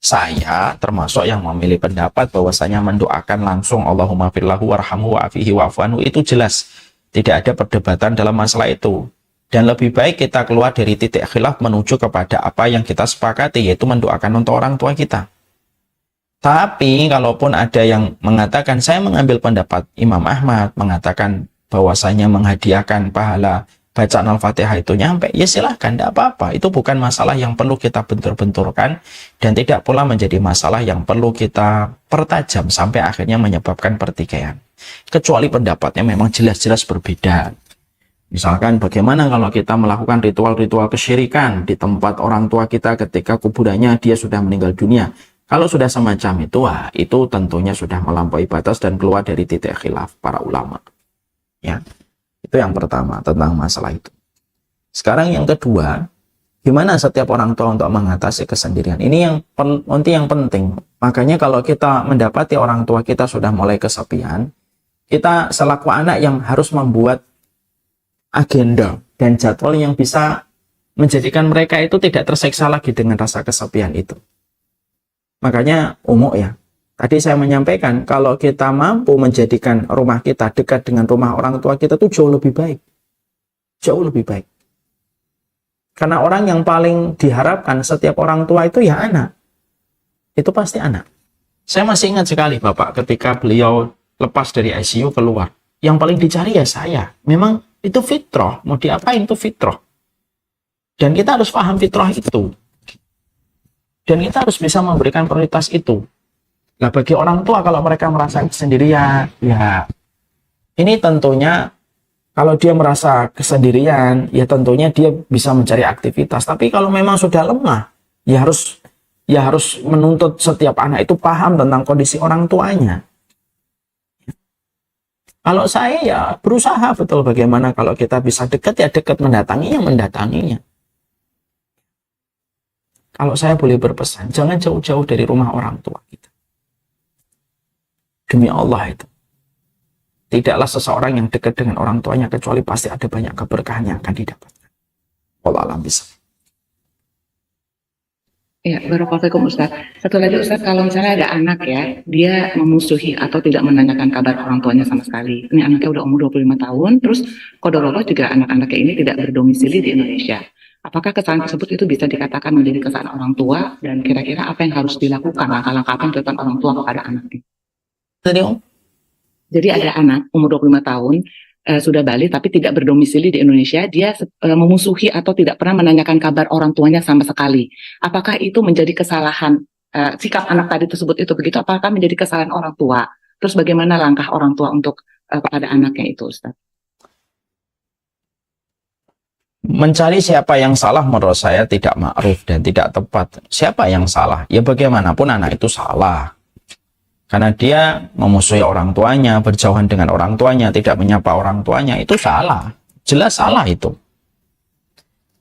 Saya termasuk yang memilih pendapat bahwasanya mendoakan langsung Allahumma firlahu warhamhu wa'afihi wa'afuanhu itu jelas. Tidak ada perdebatan dalam masalah itu. Dan lebih baik kita keluar dari titik khilaf menuju kepada apa yang kita sepakati, yaitu mendoakan untuk orang tua kita. Tapi kalaupun ada yang mengatakan saya mengambil pendapat Imam Ahmad mengatakan bahwasanya menghadiahkan pahala bacaan Al-Fatihah itu nyampe, ya silahkan, tidak apa-apa. Itu bukan masalah yang perlu kita bentur-benturkan dan tidak pula menjadi masalah yang perlu kita pertajam sampai akhirnya menyebabkan pertikaian. Kecuali pendapatnya memang jelas-jelas berbeda. Misalkan bagaimana kalau kita melakukan ritual-ritual kesyirikan di tempat orang tua kita ketika kuburannya dia sudah meninggal dunia. Kalau sudah semacam itu, itu tentunya sudah melampaui batas dan keluar dari titik khilaf para ulama. Ya, itu yang pertama tentang masalah itu. Sekarang yang kedua, gimana setiap orang tua untuk mengatasi kesendirian? Ini yang penting. Makanya kalau kita mendapati orang tua kita sudah mulai kesepian, kita selaku anak yang harus membuat agenda dan jadwal yang bisa menjadikan mereka itu tidak tersiksa lagi dengan rasa kesepian itu. Makanya ya, tadi saya menyampaikan kalau kita mampu menjadikan rumah kita dekat dengan rumah orang tua kita itu jauh lebih baik. Jauh lebih baik. Karena orang yang paling diharapkan setiap orang tua itu ya anak. Itu pasti anak. Saya masih ingat sekali Bapak ketika beliau lepas dari ICU keluar. Yang paling dicari ya saya. Memang itu fitrah. Mau diapain itu fitrah. Dan kita harus paham fitrah itu. Dan kita harus bisa memberikan prioritas itu. Nah, bagi orang tua kalau mereka merasa sendirian, ya ini tentunya Kalau dia merasa kesendirian, ya tentunya dia bisa mencari aktivitas. Tapi kalau memang sudah lemah, ya harus menuntut setiap anak itu paham tentang kondisi orang tuanya. Kalau saya ya berusaha betul bagaimana kalau kita bisa dekat ya dekat, mendatanginya. Kalau saya boleh berpesan, jangan jauh-jauh dari rumah orang tua kita. Demi Allah itu. Tidaklah seseorang yang dekat dengan orang tuanya kecuali pasti ada banyak keberkahan yang akan didapatkan. Allah alam bisa.
Ya, barakallahu Ustaz. Satu lagi Ustaz, kalau misalnya ada anak ya, dia memusuhi atau tidak menanyakan kabar orang tuanya sama sekali. Ini anaknya udah umur 25 tahun, terus qadarullah juga anak-anaknya ini tidak berdomisili di Indonesia. Apakah kesalahan tersebut itu bisa dikatakan menjadi kesalahan orang tua, dan kira-kira apa yang harus dilakukan, langkah-langkah apa yang dilakukan orang tua kepada anaknya?
Tadi Om,
Jadi ada anak umur 25 tahun, sudah balik tapi tidak berdomisili di Indonesia, dia memusuhi atau tidak pernah menanyakan kabar orang tuanya sama sekali. Apakah itu menjadi kesalahan sikap anak tadi tersebut itu begitu? Apakah menjadi kesalahan orang tua? Terus bagaimana langkah orang tua untuk kepada anaknya itu, Ustaz?
mencari siapa yang salah menurut saya tidak ma'ruf dan tidak tepat. Siapa yang salah? Ya bagaimanapun anak itu salah. Karena dia memusuhi orang tuanya, berjauhan dengan orang tuanya, tidak menyapa orang tuanya, itu salah. Jelas salah itu.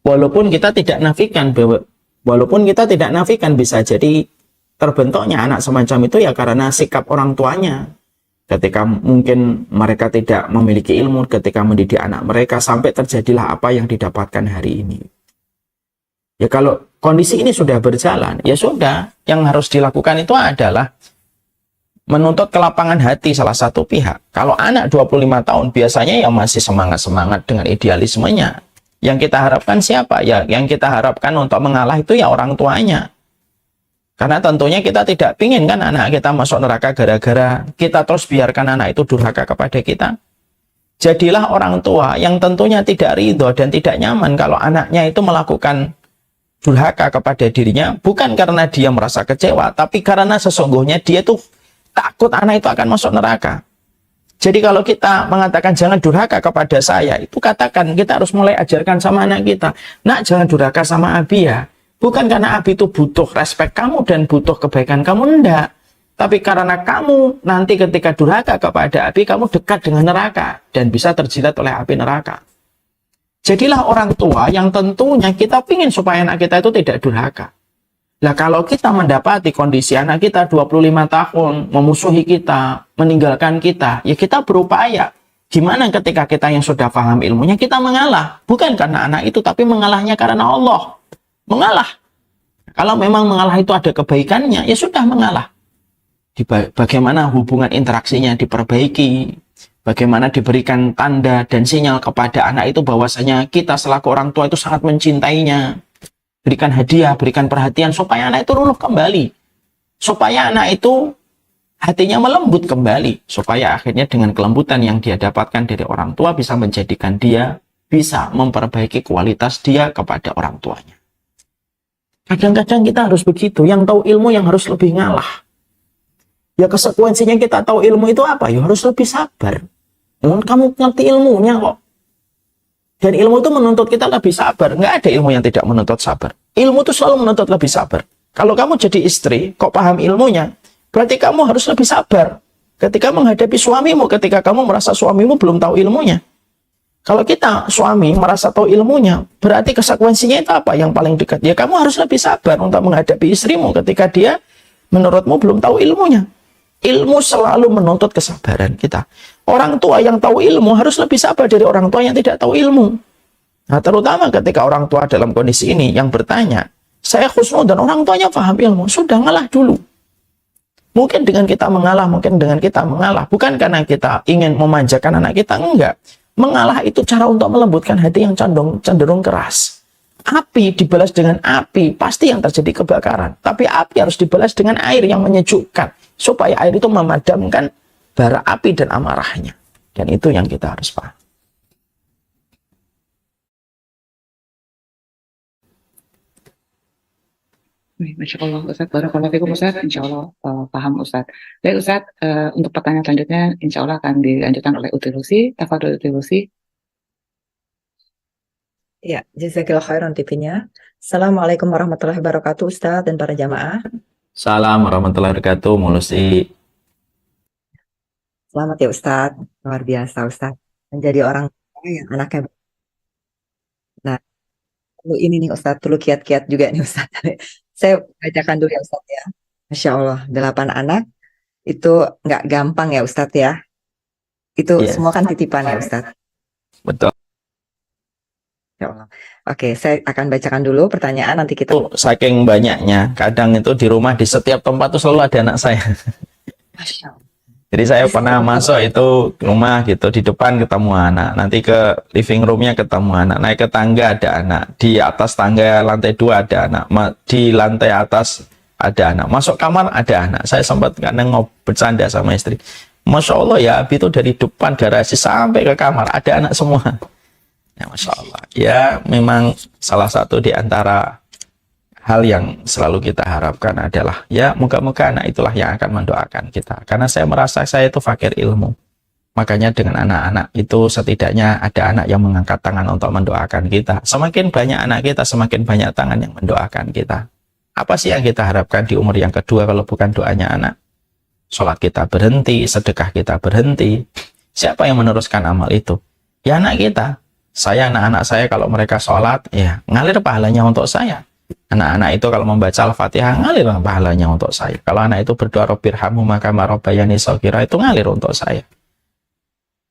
Walaupun kita tidak nafikan bisa jadi terbentuknya anak semacam itu ya karena sikap orang tuanya. Ketika mungkin mereka tidak memiliki ilmu, ketika mendidik anak mereka, sampai terjadilah apa yang didapatkan hari ini. Ya kalau kondisi ini sudah berjalan, ya sudah, yang harus dilakukan itu adalah menuntut kelapangan hati salah satu pihak. Kalau anak 25 tahun biasanya yang masih semangat-semangat dengan idealismenya. Yang kita harapkan siapa? Ya yang kita harapkan untuk mengalah itu ya orang tuanya. Karena tentunya kita tidak ingin kan anak kita masuk neraka gara-gara kita terus biarkan anak itu durhaka kepada kita. Jadilah orang tua yang tentunya tidak ridho dan tidak nyaman kalau anaknya itu melakukan durhaka kepada dirinya, bukan karena dia merasa kecewa, tapi karena sesungguhnya dia tuh takut anak itu akan masuk neraka. Jadi kalau kita mengatakan jangan durhaka kepada saya, itu katakan kita harus mulai ajarkan sama anak kita. Nak, jangan durhaka sama Abi ya. Bukan karena Abi itu butuh respek kamu dan butuh kebaikan kamu, enggak. Tapi karena kamu nanti ketika durhaka kepada Abi, kamu dekat dengan neraka dan bisa terjilat oleh api neraka. Jadilah orang tua yang tentunya kita ingin supaya anak kita itu tidak durhaka. Nah kalau kita mendapati kondisi anak kita 25 tahun memusuhi kita, meninggalkan kita, ya kita berupaya. Gimana ketika kita yang sudah paham ilmunya, kita mengalah. Bukan karena anak itu, tapi mengalahnya karena Allah. Mengalah. Kalau memang mengalah itu ada kebaikannya, ya sudah mengalah. Bagaimana hubungan interaksinya diperbaiki, bagaimana diberikan tanda dan sinyal kepada anak itu bahwasanya kita selaku orang tua itu sangat mencintainya. Berikan hadiah, berikan perhatian supaya anak itu luluh kembali. Supaya anak itu hatinya melembut kembali. Supaya akhirnya dengan kelembutan yang dia dapatkan dari orang tua bisa menjadikan dia bisa memperbaiki kualitas dia kepada orang tuanya. Kadang-kadang kita harus begitu. Yang tahu ilmu yang harus lebih ngalah. Ya konsekuensinya kita tahu ilmu itu apa? Ya harus lebih sabar. Kamu ngerti ilmunya kok. Dan ilmu itu menuntut kita lebih sabar. Nggak ada ilmu yang tidak menuntut sabar. Ilmu itu selalu menuntut lebih sabar. Kalau kamu jadi istri, kok paham ilmunya, berarti kamu harus lebih sabar. Ketika menghadapi suamimu, ketika kamu merasa suamimu belum tahu ilmunya. Kalau kita suami merasa tahu ilmunya, berarti konsekuensinya itu apa yang paling dekat? Ya kamu harus lebih sabar untuk menghadapi istrimu ketika dia menurutmu belum tahu ilmunya. Ilmu selalu menuntut kesabaran kita. Orang tua yang tahu ilmu harus lebih sabar dari orang tua yang tidak tahu ilmu. Nah, terutama ketika orang tua dalam kondisi ini yang bertanya, saya khusnul dan orang tuanya paham ilmu, sudah ngalah dulu. Mungkin dengan kita mengalah, bukan karena kita ingin memanjakan anak kita, enggak. Mengalah itu cara untuk melembutkan hati yang cenderung keras. Api dibalas dengan api, pasti yang terjadi kebakaran. Tapi api harus dibalas dengan air yang menyejukkan. Supaya air itu memadamkan bara api dan amarahnya. Dan itu yang kita harus paham.
Masya Allah, Ustaz. Barakallahu fikum, Ustaz. Insya Allah paham, Ustaz. Baik, Ustaz. Untuk pertanyaan selanjutnya, insya Allah akan dilanjutkan oleh Utilusi. Tafadhol Utilusi.
Ya, jazakillah khairan TV-nya. Assalamualaikum warahmatullahi wabarakatuh, Ustadz dan para jamaah.
Salam warahmatullahi wabarakatuh, Mulusi.
Selamat ya Ustadz, luar biasa Ustadz. Menjadi orang tua yang anaknya. Nah, perlu ini nih Ustadz, perlu kiat-kiat juga nih Ustadz. Saya bacakan dulu ya Ustadz ya. Masya Allah, 8 anak itu nggak gampang ya Ustadz ya. Itu
Iya,
semua kan titipan ya Ustadz.
betul.
Ya Allah. Oke, saya akan bacakan dulu pertanyaan, nanti kita...
Itu saking banyaknya, kadang itu di rumah di setiap tempat tuh selalu ada anak saya.
Masya Allah.
Jadi saya pernah masuk itu rumah gitu, di depan ketemu anak, nanti ke living roomnya ketemu anak, naik ke tangga ada anak, di atas tangga lantai 2 ada anak, di lantai atas ada anak, masuk kamar ada anak. Saya sempat kadang mau bercanda sama istri, Masya Allah ya, Abi itu dari depan garasi sampai ke kamar ada anak semua. Ya, Masya Allah. Ya, memang salah satu di antara hal yang selalu kita harapkan adalah, ya moga-moga anak itulah yang akan mendoakan kita. Karena saya merasa saya itu fakir ilmu. Makanya dengan anak-anak itu setidaknya ada anak yang mengangkat tangan untuk mendoakan kita. Semakin banyak anak kita, semakin banyak tangan yang mendoakan kita. Apa sih yang kita harapkan di umur yang kedua kalau bukan doanya anak? Sholat kita berhenti, sedekah kita berhenti. Siapa yang meneruskan amal itu? Ya anak kita. Saya, anak-anak saya kalau mereka sholat, ya ngalir pahalanya untuk saya. Anak-anak itu kalau membaca Al-Fatihah, ngalir pahalanya untuk saya. Kalau anak itu berdoa Rabbirhamhuma kama rabbayani shaghira, itu ngalir untuk saya.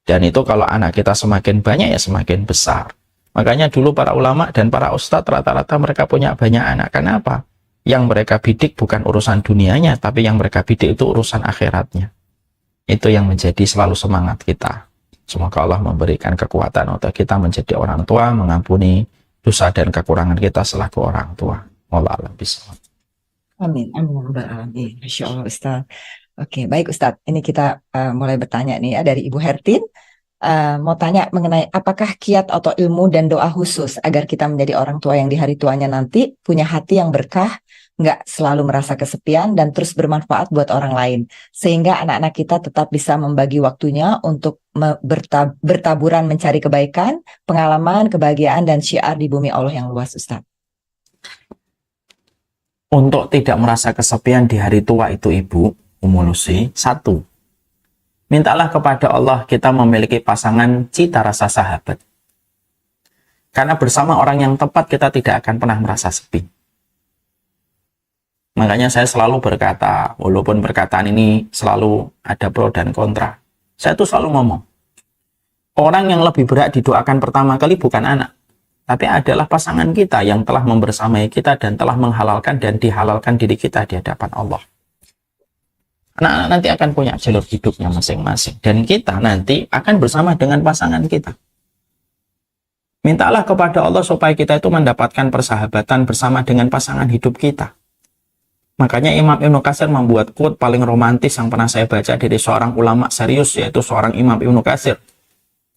Dan itu kalau anak kita semakin banyak, ya semakin besar. Makanya dulu para ulama dan para ustadz rata-rata mereka punya banyak anak. Kenapa? Yang mereka bidik bukan urusan dunianya, tapi yang mereka bidik itu urusan akhiratnya. Itu yang menjadi selalu semangat kita. Semoga Allah memberikan kekuatan untuk kita menjadi orang tua, mengampuni dosa dan kekurangan kita selaku orang tua. Wallahu a'lam bishawab.
Amin, amin, ya rabbal alamin. Masya Allah Ustadz. Oke, baik Ustadz. Ini kita mulai bertanya nih ya dari Ibu Hertin. Mau tanya mengenai apakah kiat atau ilmu dan doa khusus agar kita menjadi orang tua yang di hari tuanya nanti punya hati yang berkah, nggak selalu merasa kesepian dan terus bermanfaat buat orang lain, sehingga anak-anak kita tetap bisa membagi waktunya untuk bertaburan mencari kebaikan, pengalaman, kebahagiaan, dan syiar di bumi Allah yang luas, Ustadz.
Untuk tidak merasa kesepian di hari tua itu Ibu Umulusi, 1, mintalah kepada Allah kita memiliki pasangan cita rasa sahabat. Karena bersama orang yang tepat kita tidak akan pernah merasa sepi. Makanya saya selalu berkata, walaupun perkataan ini selalu ada pro dan kontra, saya tuh selalu ngomong, orang yang lebih berat didoakan pertama kali bukan anak, tapi adalah pasangan kita yang telah membersamai kita dan telah menghalalkan dan dihalalkan diri kita di hadapan Allah. Anak-anak nanti akan punya jalur hidupnya masing-masing, dan kita nanti akan bersama dengan pasangan kita. Mintalah kepada Allah supaya kita itu mendapatkan persahabatan bersama dengan pasangan hidup kita. Makanya Imam Ibnu Katsir membuat quote paling romantis yang pernah saya baca dari seorang ulama serius, yaitu seorang Imam Ibnu Katsir.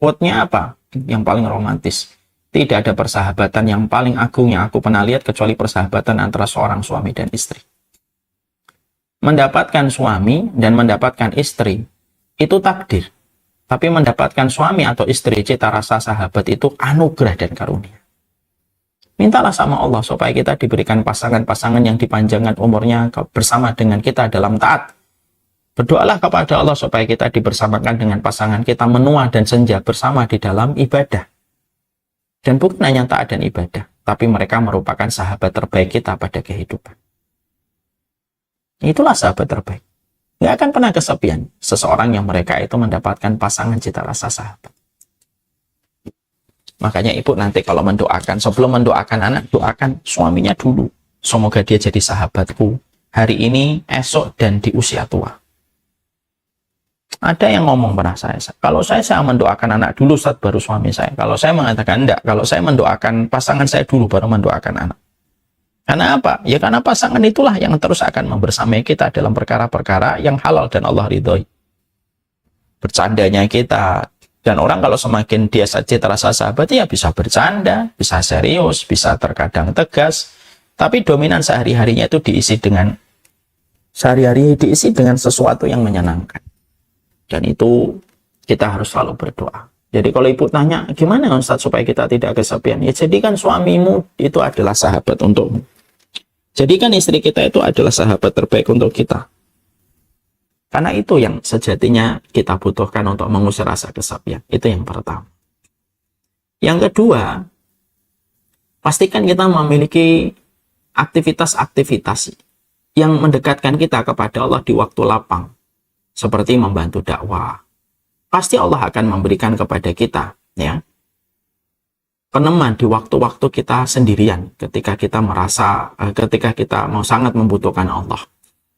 Quote-nya apa? Yang paling romantis. Tidak ada persahabatan yang paling agung yang aku pernah lihat kecuali persahabatan antara seorang suami dan istri. Mendapatkan suami dan mendapatkan istri itu takdir. Tapi mendapatkan suami atau istri cita rasa sahabat itu anugerah dan karunia. Mintalah sama Allah supaya kita diberikan pasangan-pasangan yang dipanjangkan umurnya bersama dengan kita dalam taat. Berdoalah kepada Allah supaya kita dibersamakan dengan pasangan kita menua dan senja bersama di dalam ibadah. Dan bukan hanya taat dan ibadah, tapi mereka merupakan sahabat terbaik kita pada kehidupan. Itulah sahabat terbaik. Nggak akan pernah kesepian seseorang yang mereka itu mendapatkan pasangan cita rasa sahabat. Makanya ibu nanti kalau mendoakan, sebelum mendoakan anak, doakan suaminya dulu. Semoga dia jadi sahabatku hari ini, esok, dan di usia tua. Ada yang ngomong pernah saya mendoakan anak dulu, Ustaz, baru suami saya. Kalau saya mengatakan enggak, kalau saya mendoakan pasangan saya dulu, baru mendoakan anak. Karena apa? Ya karena pasangan itulah yang terus akan membersamai kita dalam perkara-perkara yang halal dan Allah ridhoi. Bercandanya kita, dan orang kalau semakin dia cita rasa sahabat, ya bisa bercanda, bisa serius, bisa terkadang tegas, tapi dominan sehari-harinya itu diisi dengan sesuatu yang menyenangkan. Dan itu kita harus selalu berdoa. Jadi kalau ibu tanya, gimana Ustaz supaya kita tidak kesepian? Ya jadikan suamimu itu adalah sahabat untukmu. Jadikan istri kita itu adalah sahabat terbaik untuk kita. Karena itu yang sejatinya kita butuhkan untuk mengusir rasa kesepian. Itu yang pertama. Yang kedua, pastikan kita memiliki aktivitas-aktivitas yang mendekatkan kita kepada Allah di waktu lapang. Seperti membantu dakwah. Pasti Allah akan memberikan kepada kita, ya, peneman di waktu-waktu kita sendirian, ketika kita merasa, ketika kita mau sangat membutuhkan Allah.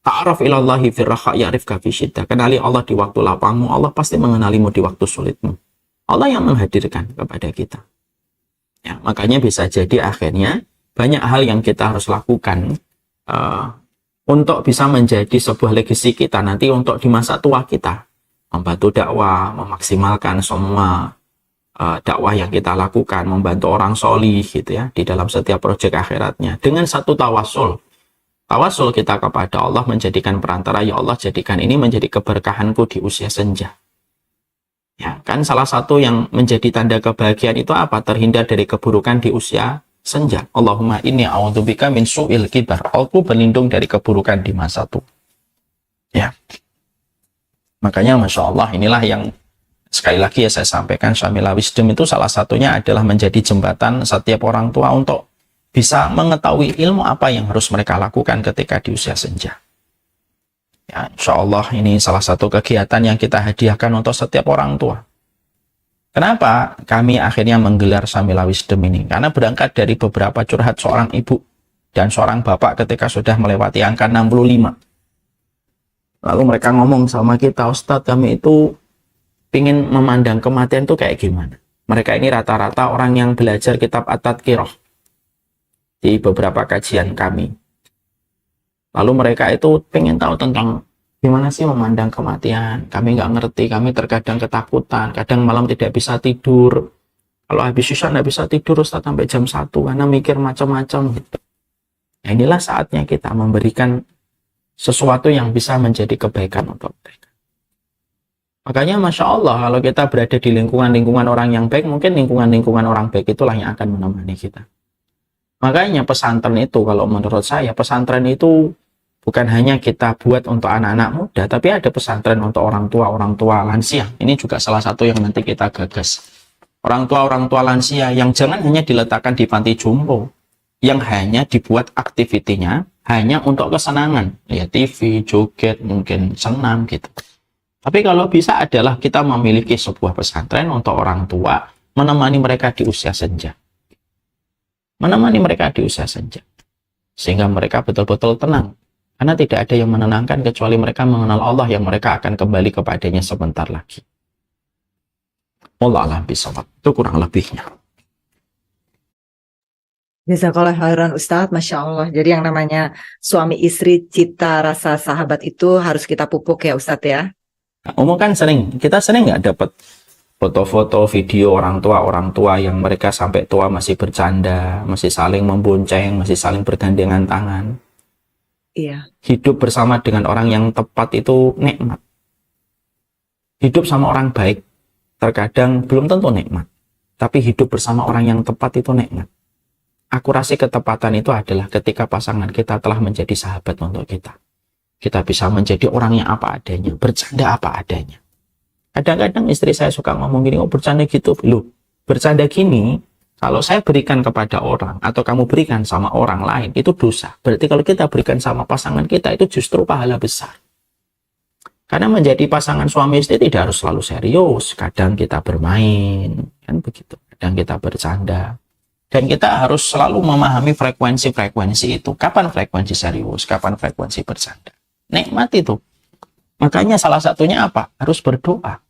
Ta'aruf ilallahi firraha ya'rifka fi syiddah. Kenali Allah di waktu lapangmu, Allah pasti mengenalimu di waktu sulitmu. Allah yang menghadirkan kepada kita. Ya, makanya bisa jadi akhirnya banyak hal yang kita harus lakukan untuk bisa menjadi sebuah legasi kita nanti untuk di masa tua kita. Membantu dakwah, memaksimalkan semua dakwah yang kita lakukan, membantu orang solih gitu ya, di dalam setiap proyek akhiratnya. Dengan satu tawasul. Tawasul kita kepada Allah menjadikan perantara, ya Allah jadikan ini menjadi keberkahanku di usia senja. Ya, kan salah satu yang menjadi tanda kebahagiaan itu apa? Terhindar dari keburukan di usia senja. Allahumma inni a'udzubika min su'il kibar. Aku berlindung dari keburukan di masa tua. Ya. Makanya Masya Allah inilah yang sekali lagi ya saya sampaikan, Syamila Wisdom itu salah satunya adalah menjadi jembatan setiap orang tua untuk bisa mengetahui ilmu apa yang harus mereka lakukan ketika di usia senja. Ya, Insya Allah ini salah satu kegiatan yang kita hadiahkan untuk setiap orang tua. Kenapa kami akhirnya menggelar Syamila Wisdom ini? Karena berangkat dari beberapa curhat seorang ibu dan seorang bapak ketika sudah melewati angka 65. Lalu mereka ngomong sama kita, Ustadz kami itu ingin memandang kematian itu kayak gimana? Mereka ini rata-rata orang yang belajar kitab At-Tadhkirah di beberapa kajian kami. Lalu mereka itu pengen tahu tentang gimana sih memandang kematian. Kami nggak ngerti, kami terkadang ketakutan, kadang malam tidak bisa tidur. Kalau habis isya nggak bisa tidur Ustadz sampai jam 1 karena mikir macam-macam gitu. Nah, inilah saatnya kita memberikan sesuatu yang bisa menjadi kebaikan untuk mereka. Makanya Masya Allah kalau kita berada di lingkungan-lingkungan orang yang baik, mungkin lingkungan-lingkungan orang baik itulah yang akan menemani kita. Makanya pesantren itu kalau menurut saya, pesantren itu bukan hanya kita buat untuk anak-anak muda, tapi ada pesantren untuk orang tua lansia. Ini juga salah satu yang nanti kita gagas. Orang tua lansia yang jangan hanya diletakkan di panti jompo, yang hanya dibuat aktivitinya hanya untuk kesenangan, lihat TV, joget, mungkin senam gitu. Tapi kalau bisa adalah kita memiliki sebuah pesantren untuk orang tua, menemani mereka di usia senja. Menemani mereka di usia senja. Sehingga mereka betul-betul tenang. Karena tidak ada yang menenangkan kecuali mereka mengenal Allah yang mereka akan kembali kepadanya sebentar lagi. Wallahu a'lam bishawab. Itu kurang lebihnya.
Jazakallah khairan Ustadz, Masya Allah. Jadi yang namanya suami istri cita rasa sahabat itu harus kita pupuk ya Ustadz ya.
Umum kan kita sering nggak dapat foto-foto video orang tua yang mereka sampai tua masih bercanda, masih saling membonceng, masih saling bergandengan tangan.
Iya.
Hidup bersama dengan orang yang tepat itu nikmat. Hidup sama orang baik terkadang belum tentu nikmat, tapi hidup bersama orang yang tepat itu nikmat. Akurasi ketepatan itu adalah ketika pasangan kita telah menjadi sahabat untuk kita. Kita bisa menjadi orang yang apa adanya, bercanda apa adanya. Kadang-kadang istri saya suka ngomong gini, oh bercanda gitu. Loh, bercanda gini, kalau saya berikan kepada orang, atau kamu berikan sama orang lain, itu dosa. Berarti kalau kita berikan sama pasangan kita, itu justru pahala besar. Karena menjadi pasangan suami istri tidak harus selalu serius. Kadang kita bermain, kan begitu. Kadang kita bercanda. Dan kita harus selalu memahami frekuensi-frekuensi itu. Kapan frekuensi serius, kapan frekuensi bercanda. Nikmat itu. Makanya salah satunya apa? Harus berdoa.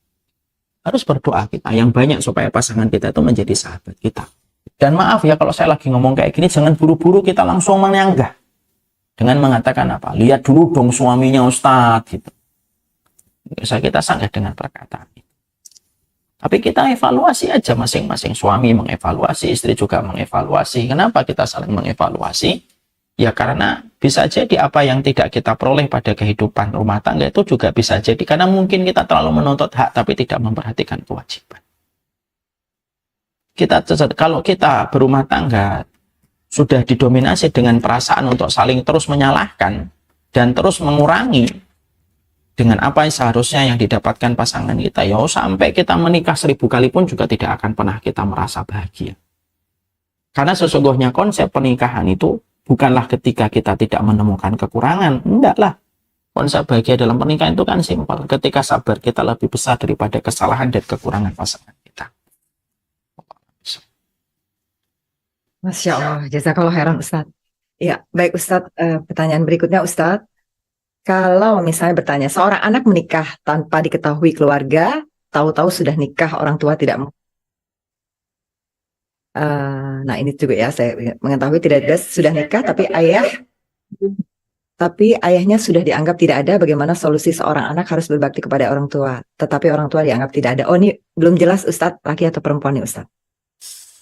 Harus berdoa kita yang banyak supaya pasangan kita itu menjadi sahabat kita. Dan maaf ya kalau saya lagi ngomong kayak gini, jangan buru-buru kita langsung menyanggah. Dengan mengatakan apa? Lihat dulu dong suaminya Ustadz. Gitu. Bisa kita sanggah dengan perkataan itu. Tapi kita evaluasi aja masing-masing. Suami mengevaluasi, istri juga mengevaluasi. Kenapa kita saling mengevaluasi? Ya karena bisa jadi apa yang tidak kita peroleh pada kehidupan rumah tangga itu juga bisa jadi karena mungkin kita terlalu menuntut hak tapi tidak memperhatikan kewajiban. Kalau kita berumah tangga sudah didominasi dengan perasaan untuk saling terus menyalahkan dan terus mengurangi dengan apa yang seharusnya yang didapatkan pasangan kita, ya sampai kita menikah 1000 kali pun juga tidak akan pernah kita merasa bahagia. Karena sesungguhnya konsep pernikahan itu bukanlah ketika kita tidak menemukan kekurangan, enggaklah. Konsep bahagia dalam pernikahan itu kan simpel, ketika sabar kita lebih besar daripada kesalahan dan kekurangan pasangan kita.
Masya Allah, jazakallah khairan Ustadz. Ya, baik Ustadz. Pertanyaan berikutnya Ustadz. Kalau misalnya bertanya, seorang anak menikah tanpa diketahui keluarga, tahu-tahu sudah nikah, orang tua tidak mau. Nah ini juga ya, saya mengetahui tidak ada sudah nikah, tapi ayahnya sudah dianggap tidak ada. Bagaimana solusi seorang anak harus berbakti kepada orang tua, tetapi orang tua dianggap tidak ada? Oh ini belum jelas Ustadz, laki atau perempuan nih Ustadz?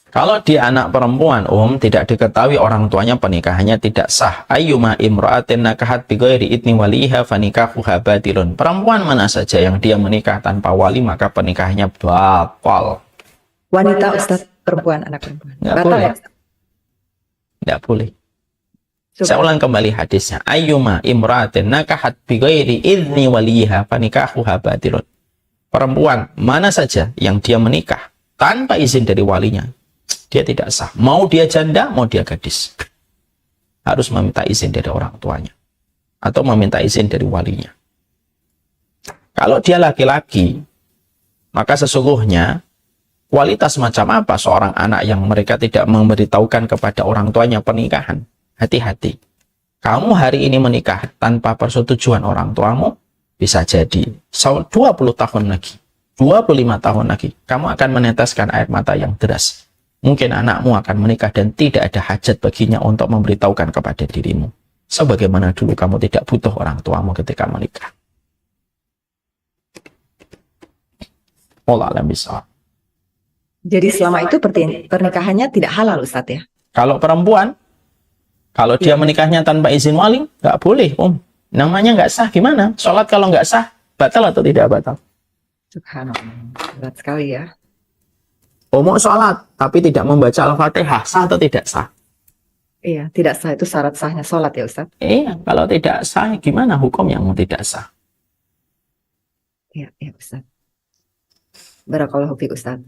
Kalau dia anak perempuan, tidak diketahui orang tuanya, pernikahannya tidak sah. Ayyuma imra'atin nakahat bighairi idni waliha fanikahuha batilun. Perempuan mana saja yang dia menikah tanpa wali, maka pernikahannya batal.
Wanita Ustadz, perempuan, anak perempuan.
Nggak
Batal
boleh.
ya?
Tidak boleh.
Coba.
Saya ulang kembali hadisnya. Ayyuma imra'atin nakahat bighairi idni waliha fanikahuha batilun. Perempuan mana saja yang dia menikah tanpa izin dari walinya, dia tidak sah. Mau dia janda, mau dia gadis, harus meminta izin dari orang tuanya atau meminta izin dari walinya. Kalau dia laki-laki, maka sesungguhnya kualitas macam apa seorang anak yang mereka tidak memberitahukan kepada orang tuanya pernikahan. Hati-hati. Kamu hari ini menikah tanpa persetujuan orang tuamu, bisa jadi 20 tahun lagi, 25 tahun lagi, kamu akan meneteskan air mata yang deras. Mungkin anakmu akan menikah dan tidak ada hajat baginya untuk memberitahukan kepada dirimu. Sebagaimana dulu kamu tidak butuh orang tuamu ketika menikah. Wallahu a'lam bishawab.
Jadi selama itu pernikahannya tidak halal Ustadz ya?
Kalau perempuan, kalau dia menikahnya tanpa izin wali, nggak boleh, Namanya nggak sah, gimana? Sholat kalau nggak sah, batal atau tidak batal?
Subhanallah, berat sekali ya.
Mau sholat, tapi tidak membaca Al-Fatihah, sah atau tidak sah?
Iya, tidak sah itu syarat sahnya sholat ya Ustadz?
Iya, kalau tidak sah, gimana hukum yang tidak sah?
Iya, iya Ustadz. Barakallahu fiik Ustadz.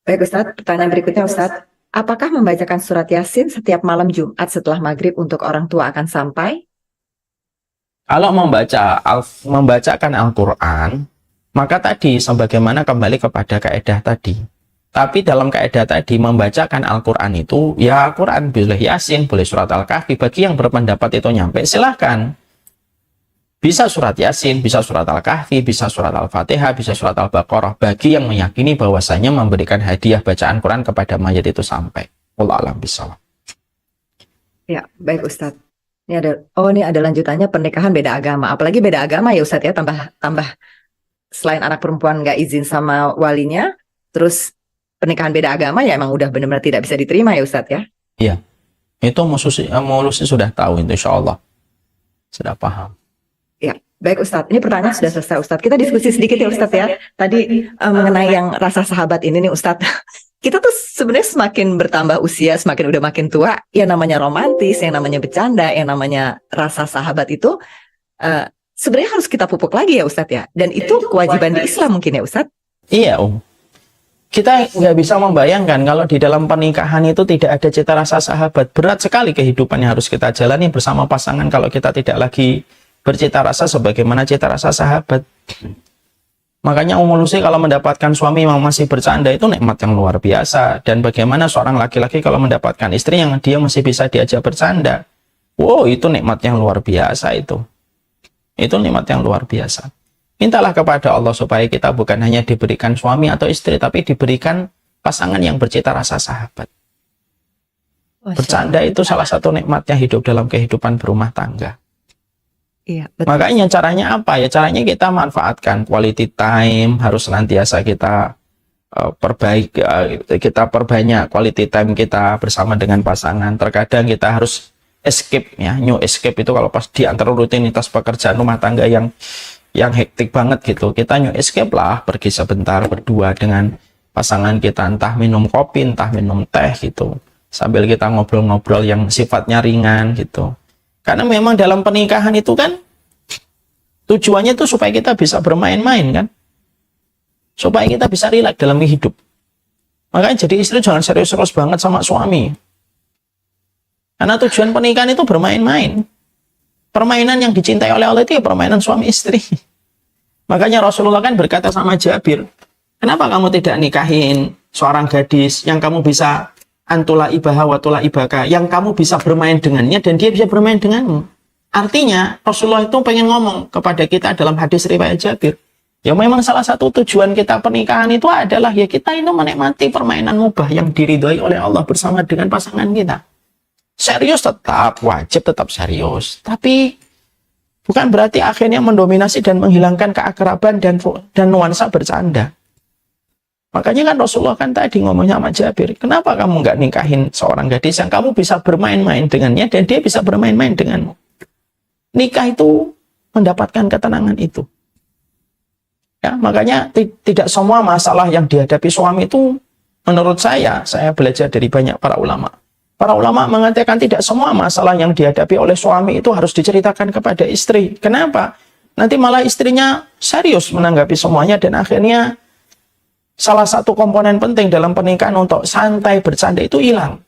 Baik Ustadz, pertanyaan berikutnya Ustadz. Apakah membacakan surat Yasin setiap malam Jumat setelah maghrib untuk orang tua akan sampai?
Kalau membacakan Al-Quran, maka tadi sebagaimana kembali kepada kaidah tadi. Tapi dalam kaidah tadi membacakan Al-Quran itu, ya Al-Quran boleh Yasin, boleh surat Al-Kahfi. Bagi yang berpendapat itu nyampe, silahkan. Bisa surat Yasin, bisa surat Al-Kahfi, bisa surat Al-Fatihah, bisa surat Al-Baqarah. Bagi yang meyakini bahwasanya memberikan hadiah bacaan Quran kepada mayit itu sampai. Wallahu a'lam bishawab.
Ya, baik Ustadz. Ini ada lanjutannya, pernikahan beda agama. Apalagi beda agama ya Ustadz ya, tambah selain anak perempuan nggak izin sama walinya, terus pernikahan beda agama ya emang udah benar-benar tidak bisa diterima ya Ustadz ya? Iya,
itu mulusnya sudah tahu, insya Allah sudah paham.
Ya, baik Ustadz. Ini pertanyaan sudah selesai Ustadz. Kita diskusi sedikit ya Ustadz ya. Tadi mengenai yang rasa sahabat ini nih Ustadz. Kita tuh sebenarnya semakin bertambah usia, semakin udah makin tua, ya namanya romantis, yang namanya bercanda, yang namanya rasa sahabat itu sebenarnya harus kita pupuk lagi ya Ustadz ya. Dan itu kewajiban di Islam mungkin ya Ustadz?
Iya kita nggak bisa membayangkan kalau di dalam pernikahan itu tidak ada cita rasa sahabat. Berat sekali kehidupan yang harus kita jalani bersama pasangan kalau kita tidak lagi bercita rasa sebagaimana cita rasa sahabat. Makanya Lucy kalau mendapatkan suami yang masih bercanda itu nikmat yang luar biasa. Dan bagaimana seorang laki-laki kalau mendapatkan istri yang dia masih bisa diajak bercanda. Wow, itu nikmat yang luar biasa itu. Itu nikmat yang luar biasa. Mintalah kepada Allah supaya kita bukan hanya diberikan suami atau istri, tapi diberikan pasangan yang bercita rasa sahabat. Bercanda itu salah satu nikmatnya hidup dalam kehidupan berumah tangga.
Iya, betul.
Makanya caranya apa ya? Caranya kita manfaatkan quality time, harus senantiasa kita perbanyak quality time kita bersama dengan pasangan. Terkadang kita harus escape ya, new escape itu kalau pas di antara rutinitas pekerjaan rumah tangga yang hektik banget gitu, kita new escape lah, pergi sebentar berdua dengan pasangan kita entah minum kopi, entah minum teh gitu, sambil kita ngobrol-ngobrol yang sifatnya ringan gitu. Karena memang dalam pernikahan itu kan tujuannya itu supaya kita bisa bermain-main kan, supaya kita bisa rileks dalam hidup. Makanya jadi istri jangan serius-serius banget sama suami, karena tujuan pernikahan itu bermain-main. Permainan yang dicintai oleh Allah itu ya permainan suami istri. Makanya Rasulullah kan berkata sama Jabir, kenapa kamu tidak nikahin seorang gadis yang kamu bisa antula ibaha watula ibaka, yang kamu bisa bermain dengannya dan dia bisa bermain denganmu. Artinya Rasulullah itu pengen ngomong kepada kita dalam hadis riwayat Jabir, ya memang salah satu tujuan kita pernikahan itu adalah ya kita itu menikmati permainan mubah yang diridhoi oleh Allah bersama dengan pasangan kita. Serius tetap, wajib tetap serius, tapi bukan berarti akhirnya mendominasi dan menghilangkan keakraban dan nuansa bercanda. Makanya kan Rasulullah kan tadi ngomongnya sama Jabir, kenapa kamu nggak nikahin seorang gadis yang kamu bisa bermain-main dengannya dan dia bisa bermain-main denganmu? Nikah itu mendapatkan ketenangan itu. Ya, makanya tidak semua masalah yang dihadapi suami itu, menurut saya belajar dari banyak para ulama. Para ulama mengatakan tidak semua masalah yang dihadapi oleh suami itu harus diceritakan kepada istri. Kenapa? Nanti malah istrinya serius menanggapi semuanya dan akhirnya salah satu komponen penting dalam pernikahan untuk santai bercanda itu hilang.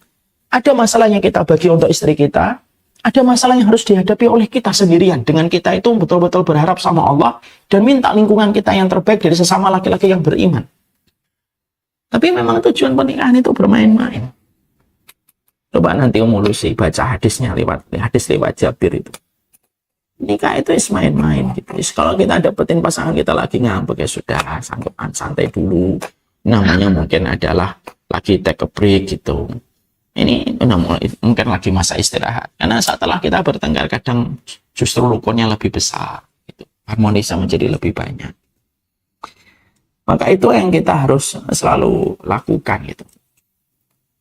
Ada masalah yang kita bagi untuk istri kita, ada masalah yang harus dihadapi oleh kita sendirian. Dengan kita itu betul-betul berharap sama Allah dan minta lingkungan kita yang terbaik dari sesama laki-laki yang beriman. Tapi memang tujuan pernikahan itu bermain-main. Coba nanti Lucy baca hadisnya lewat Jabir itu. Nikah itu main-main gitu. Kalau kita dapetin pasangan kita lagi ngambek ya sudah, santai dulu. Namanya mungkin adalah lagi take a break gitu. Ini mungkin lagi masa istirahat. Karena setelah kita bertengkar kadang justru rukunnya lebih besar gitu. Harmonisnya menjadi lebih banyak. Maka itu yang kita harus selalu lakukan gitu.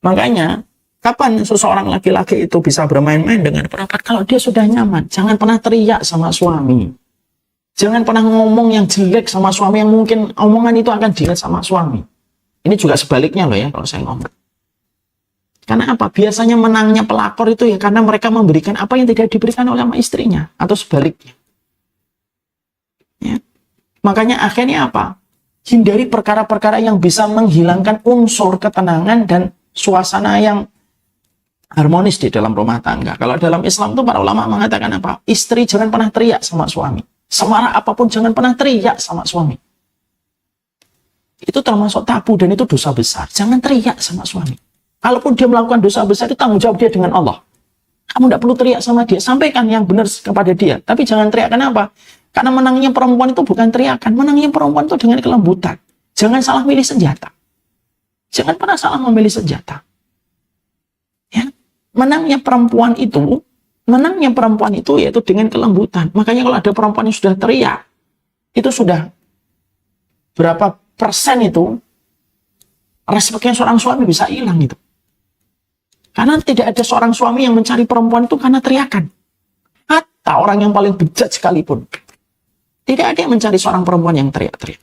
Makanya kapan seseorang laki-laki itu bisa bermain-main dengan perempuan? Kalau dia sudah nyaman. Jangan pernah teriak sama suami. Jangan pernah ngomong yang jelek sama suami, yang mungkin omongan itu akan dilihat sama suami. Ini juga sebaliknya loh ya kalau saya ngomong. Karena apa? Biasanya menangnya pelakor itu ya karena mereka memberikan apa yang tidak diberikan oleh istrinya. Atau sebaliknya. Ya. Makanya akhirnya apa? Hindari perkara-perkara yang bisa menghilangkan unsur ketenangan dan suasana yang harmonis di dalam rumah tangga. Kalau dalam Islam itu para ulama mengatakan apa? Istri jangan pernah teriak sama suami. Semarah apapun jangan pernah teriak sama suami. Itu termasuk tabu dan itu dosa besar. Jangan teriak sama suami. Kalaupun dia melakukan dosa besar itu tanggung jawab dia dengan Allah. Kamu tidak perlu teriak sama dia. Sampaikan yang benar kepada dia. Tapi jangan teriak. Kenapa? Karena menangnya perempuan itu bukan teriakan. Menangnya perempuan itu dengan kelembutan. Jangan salah milih senjata. Jangan pernah salah memilih senjata. Ya. Menangnya perempuan itu yaitu dengan kelembutan. Makanya kalau ada perempuan yang sudah teriak, itu sudah berapa persen itu respeknya seorang suami bisa hilang itu. Karena tidak ada seorang suami yang mencari perempuan itu karena teriakan. Hatta orang yang paling bejat sekalipun, tidak ada yang mencari seorang perempuan yang teriak-teriak.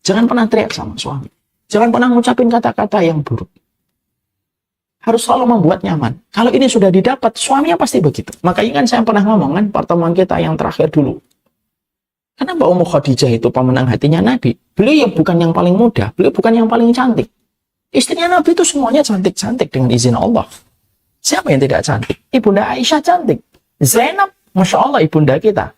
Jangan pernah teriak sama suami. Jangan pernah ngucapin kata-kata yang buruk. Harus selalu membuat nyaman. Kalau ini sudah didapat, suaminya pasti begitu. Makanya kan saya pernah ngomong kan, pertemuan kita yang terakhir dulu. Kenapa Ummu Khadijah itu pemenang hatinya Nabi? Beliau bukan yang paling muda, beliau bukan yang paling cantik. Istrinya Nabi itu semuanya cantik-cantik dengan izin Allah. Siapa yang tidak cantik? Ibunda Aisyah cantik. Zainab, Masya Allah ibunda kita.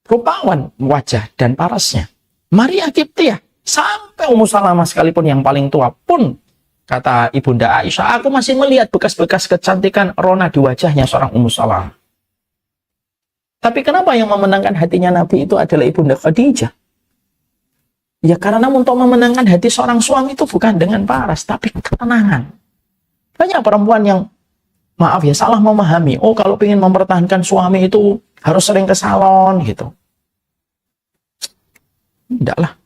Rupawan wajah dan parasnya. Maria Qibtiyah, sampai Ummu Salamah sekalipun yang paling tua pun, kata ibunda Aisyah, aku masih melihat bekas-bekas kecantikan rona di wajahnya seorang Ummu Salamah. Tapi kenapa yang memenangkan hatinya Nabi itu adalah ibunda Khadijah? Ya karena untuk memenangkan hati seorang suami itu bukan dengan paras, tapi ketenangan. Banyak perempuan yang, maaf ya, salah memahami. Oh kalau ingin mempertahankan suami itu harus sering ke salon gitu. Tidaklah.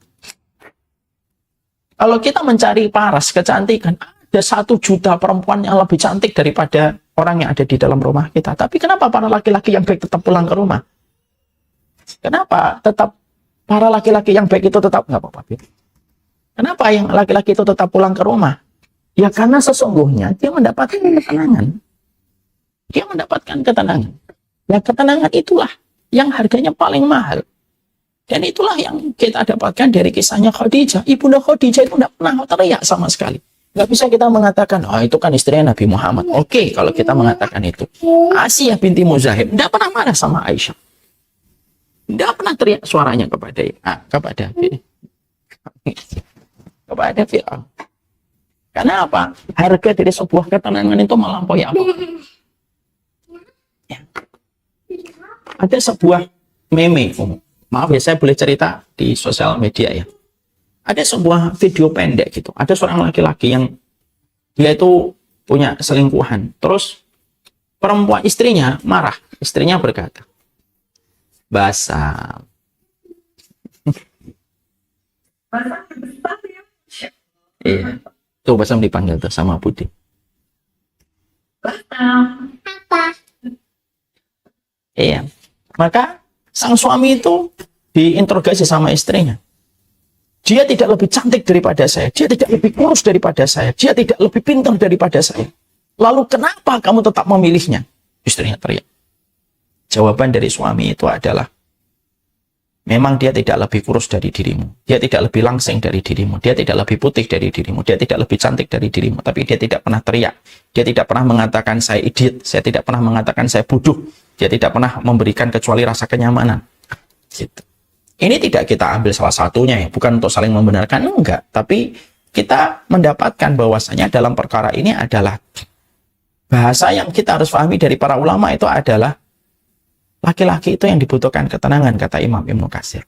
Kalau kita mencari paras, kecantikan, ada 1 juta perempuan yang lebih cantik daripada orang yang ada di dalam rumah kita. Tapi kenapa para laki-laki yang baik tetap pulang ke rumah? Kenapa tetap para laki-laki yang baik itu tetap nggak apa-apa? Kenapa yang laki-laki itu tetap pulang ke rumah? Ya karena sesungguhnya dia mendapatkan ketenangan. Dia mendapatkan ketenangan. Ya ketenangan itulah yang harganya paling mahal. Dan itulah yang kita dapatkan dari kisahnya Khadijah. Ibunda Khadijah itu tidak pernah teriak sama sekali. Nggak bisa kita mengatakan, oh itu kan istrinya Nabi Muhammad. Oke, kalau kita mengatakan itu. Asiyah binti Muzahib tidak pernah marah sama Aisyah. Tidak pernah teriak suaranya kepada Fir'aun. Karena apa? Harga dari sebuah ketenangan itu melampaui apa? Ya. Ada sebuah meme, maaf ya saya boleh cerita di sosial media ya. Ada sebuah video pendek gitu. Ada seorang laki-laki yang dia itu punya selingkuhan. Terus perempuan istrinya marah. Istrinya berkata, Basam. Iya. Tuh Basam dipanggil tuh sama Budi. Iya. Maka sang suami itu diinterogasi sama istrinya. Dia tidak lebih cantik daripada saya. Dia tidak lebih kurus daripada saya. Dia tidak lebih pintar daripada saya. Lalu kenapa kamu tetap memilihnya? Istrinya teriak. Jawaban dari suami itu adalah, memang dia tidak lebih kurus dari dirimu. Dia tidak lebih langsing dari dirimu. Dia tidak lebih putih dari dirimu. Dia tidak lebih cantik dari dirimu. Tapi dia tidak pernah teriak. Dia tidak pernah mengatakan saya idiot. Saya tidak pernah mengatakan saya bodoh. Dia tidak pernah memberikan kecuali rasa kenyamanan. Gitu. Ini tidak kita ambil salah satunya ya, bukan untuk saling membenarkan, enggak. Tapi kita mendapatkan bahwasanya dalam perkara ini adalah bahasa yang kita harus pahami dari para ulama itu adalah laki-laki itu yang dibutuhkan ketenangan, kata Imam Ibnu Katsir.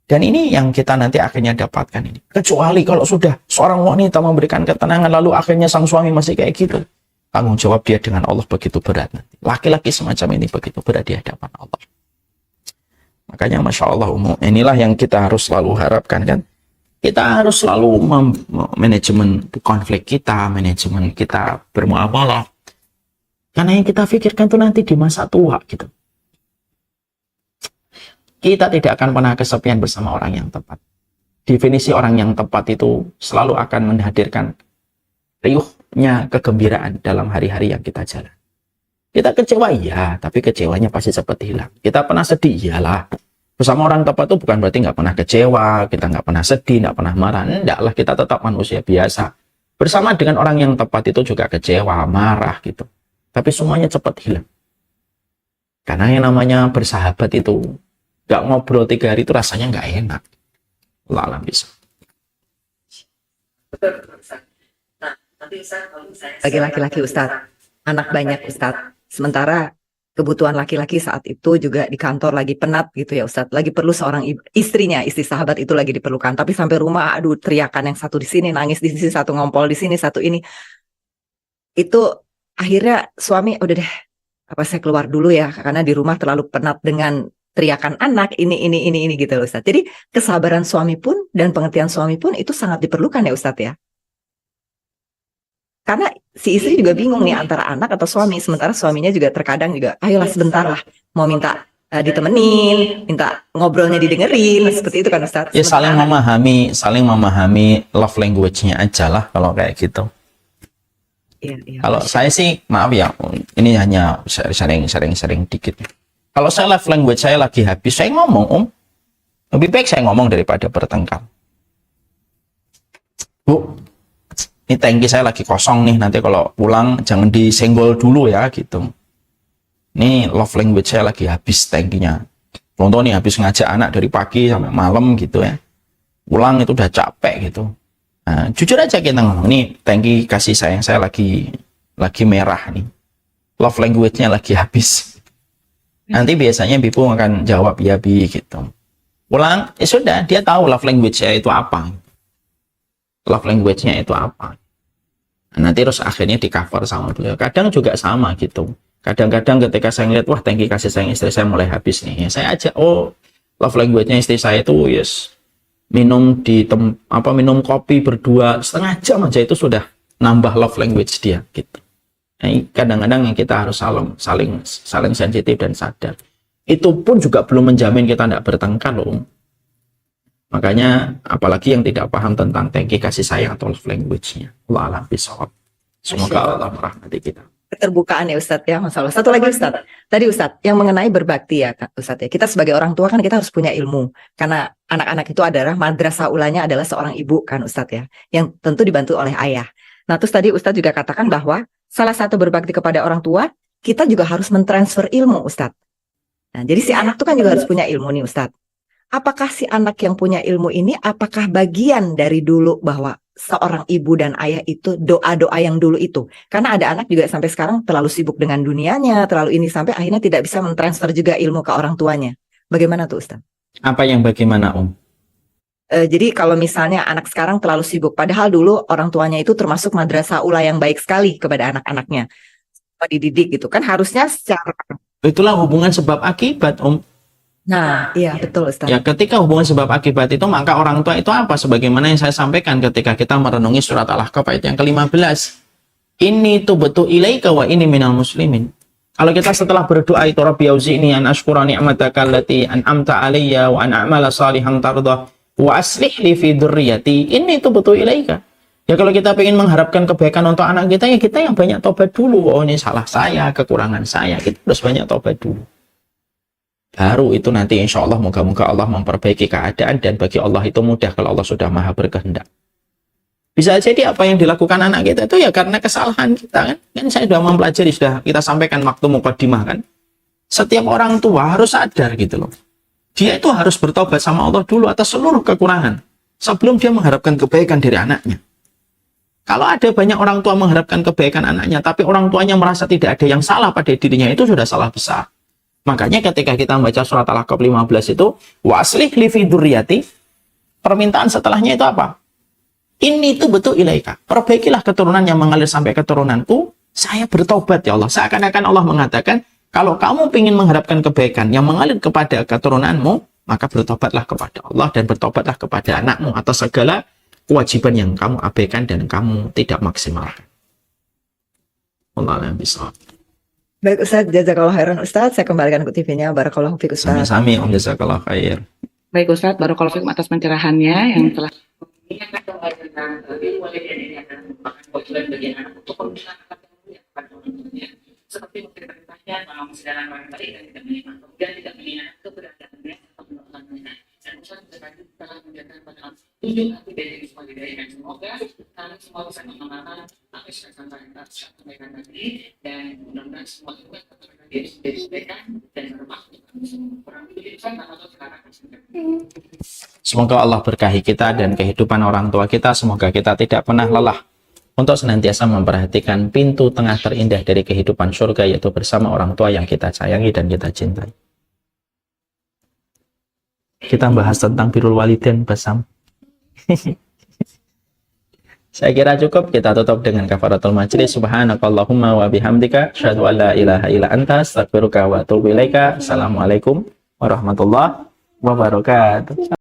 Dan ini yang kita nanti akhirnya dapatkan ini. Kecuali kalau sudah seorang wanita memberikan ketenangan lalu akhirnya sang suami masih kayak gitu. Tanggung jawab dia dengan Allah begitu berat nanti. Laki-laki semacam ini begitu berat di hadapan Allah. Makanya Masya Allah inilah yang kita harus selalu harapkan kan. Kita harus selalu manajemen konflik kita, manajemen kita bermuamalah. Karena yang kita pikirkan itu nanti di masa tua gitu. Kita tidak akan pernah kesepian bersama orang yang tepat. Definisi orang yang tepat itu selalu akan menghadirkan riuhnya kegembiraan dalam hari-hari yang kita jalan. Kita kecewa, iya, tapi kecewanya pasti cepat hilang. Kita pernah sedih, iyalah. Bersama orang tepat itu bukan berarti nggak pernah kecewa, kita nggak pernah sedih, nggak pernah marah. Enggak lah, kita tetap manusia biasa. Bersama dengan orang yang tepat itu juga kecewa, marah gitu. Tapi semuanya cepat hilang. Karena yang namanya bersahabat itu, nggak ngobrol 3 hari itu rasanya nggak enak. Allah alam bisa.
Nah, nanti Ustaz, kalau misalnya
Bagi laki-laki Ustadz, anak banyak Ustadz. Sementara kebutuhan laki-laki saat itu juga di kantor lagi penat gitu ya Ustadz. Lagi perlu seorang istrinya, istri sahabat itu lagi diperlukan. Tapi sampai rumah, aduh teriakan yang satu di sini, nangis di sini, satu ngompol di sini, satu ini. Itu akhirnya suami, udah deh, apa saya keluar dulu ya, karena di rumah terlalu penat dengan teriakan anak, ini gitu loh Ustadz. Jadi kesabaran suami pun dan pengertian suami pun itu sangat diperlukan ya Ustadz ya. Karena si istri juga bingung nih antara anak atau suami. Sementara suaminya juga terkadang juga, ayolah sebentar lah, mau minta ditemenin, minta ngobrolnya didengerin, seperti itu kan Ustadz.
Ya saling memahami love language-nya aja lah kalau kayak gitu.
Iya,
Kalau saya sih, maaf ya, ini hanya sering dikit. Kalau saya love language saya lagi habis, saya ngomong, lebih baik saya ngomong daripada bertengkar. Bu, ini tangki saya lagi kosong nih, nanti kalau pulang jangan disenggol dulu ya gitu. Ini love language saya lagi habis tangkinya. Contoh nih habis ngajak anak dari pagi sampai malam gitu ya. Pulang itu udah capek gitu. Nah, jujur aja kita ngomong, nih tangki kasih sayang saya lagi merah nih. Love language-nya lagi habis. Nanti biasanya Bipu akan jawab ya Bi gitu. Pulang, ya sudah, dia tahu love language-nya itu apa. Love language-nya itu apa. Nah, nanti terus akhirnya di cover sama beliau. Kadang juga sama gitu. Kadang-kadang ketika saya ngeliat, wah tangki kasih sayang istri saya mulai habis nih. Ya, saya ajak, oh love language-nya istri saya itu yes, minum kopi berdua setengah jam aja itu sudah nambah love language dia gitu. Nah, kadang-kadang yang kita harus saling sensitif dan sadar. Itu pun juga belum menjamin kita tidak bertengkar loh. Makanya apalagi yang tidak paham tentang tangki kasih sayang atau love language-nya. Allah alam bisawab. Semoga Allah merahmati kita.
Keterbukaan ya Ustadz ya, masalah. Satu lagi Ustadz, tadi Ustadz yang mengenai berbakti ya Kak Ustadz ya. Kita sebagai orang tua kan kita harus punya ilmu, karena anak-anak itu adalah madrasah ulanya adalah seorang ibu kan Ustadz ya, yang tentu dibantu oleh ayah. Nah terus tadi Ustadz juga katakan bahwa salah satu berbakti kepada orang tua, kita juga harus mentransfer ilmu Ustadz. Nah jadi si anak tuh kan juga harus punya ilmu nih Ustadz. Apakah si anak yang punya ilmu ini, apakah bagian dari dulu bahwa seorang ibu dan ayah itu doa-doa yang dulu itu? Karena ada anak juga sampai sekarang terlalu sibuk dengan dunianya, terlalu ini sampai akhirnya tidak bisa mentransfer juga ilmu ke orang tuanya. Bagaimana tuh Ustaz?
Apa yang bagaimana
Jadi kalau misalnya anak sekarang terlalu sibuk, padahal dulu orang tuanya itu termasuk madrasah ula yang baik sekali kepada anak-anaknya. Dididik gitu kan harusnya secara...
Itulah hubungan sebab akibat
Nah, iya betul Ustaz.
Ya, ketika hubungan sebab akibat itu, maka orang tua itu apa? Sebagaimana yang saya sampaikan ketika kita merenungi surat Al-Ahqaf ayat yang ke-15. Ini tuh betul ilaika wa ini minal muslimin. Kalau kita setelah berdoa itu, Rabbi auzi'ni an ashkura ni'mataka allati an'amta alayya wa an a'mala salihan tardah wa aslih li fi dzurriyyati. Ini tuh betul ilaika. Ya kalau kita ingin mengharapkan kebaikan untuk anak kita, ya kita yang banyak tobat dulu. Oh ini salah saya, kekurangan saya. Kita harus banyak tobat dulu. Baru itu nanti insya Allah moga-moga Allah memperbaiki keadaan, dan bagi Allah itu mudah kalau Allah sudah maha berkehendak. Bisa jadi apa yang dilakukan anak kita itu ya karena kesalahan kita kan. Kan saya sudah mempelajari, sudah kita sampaikan waktu mukadimah kan. Setiap orang tua harus sadar gitu loh. Dia itu harus bertobat sama Allah dulu atas seluruh kekurangan sebelum dia mengharapkan kebaikan dari anaknya. Kalau ada banyak orang tua mengharapkan kebaikan anaknya, tapi orang tuanya merasa tidak ada yang salah pada dirinya, itu sudah salah besar. Makanya ketika kita membaca surat Al-Ahqaf 15 itu, wa aslih li fi dzurriyyati, permintaan setelahnya itu apa? Ini itu betul ilaika. Perbaikilah keturunan yang mengalir sampai keturunanku. Saya bertobat ya Allah. Seakan-akan Allah mengatakan, kalau kamu ingin mengharapkan kebaikan yang mengalir kepada keturunanmu, maka bertobatlah kepada Allah dan bertobatlah kepada anakmu atas segala kewajiban yang kamu abaikan dan kamu tidak maksimalkan. Allah yang bisa.
Baik Ustaz, jazakallah khairan Ustaz. Saya kembalikan ke TV-nya. Barakallahu fiik Ustaz.
Sami-sami, jazakallah khair.
Baik Ustadz, barakallahu fiikum atas pencerahannya yang telah mengingatkan kembali tentang ilmu yang ini akan merupakan kewajiban bagi anak untuk memberikan kepada orang tuanya. Seperti mungkin perintahnya kalau masih dalam orang baik dan tidak menyimak, kemudian tidak mengingat keberadaannya atau melakukannya. Dan Ustadz berkali telah menjaga pada tujuh hati dari semua diri, dan semoga kalian semua bisa mengamalkan apa yang saya sampaikan tadi, dan mudah-mudahan semua itu menjadi kebaikan dan bermakna untuk semua. Kurang lebih saya nggak tahu sekarang.
Semoga Allah berkahi kita dan kehidupan orang tua kita. Semoga kita tidak pernah lelah untuk senantiasa memperhatikan pintu tengah terindah dari kehidupan surga, yaitu bersama orang tua yang kita sayangi dan kita cintai. Kita bahas tentang birrul walidain Basam. Saya kira cukup. Kita tutup dengan kafaratul majlis. Subhanakallahumma wa bihamdika asyhadu an la ilaha illa anta astaghfiruka wa atubu ilaika. Assalamualaikum warahmatullahi wabarakatuh.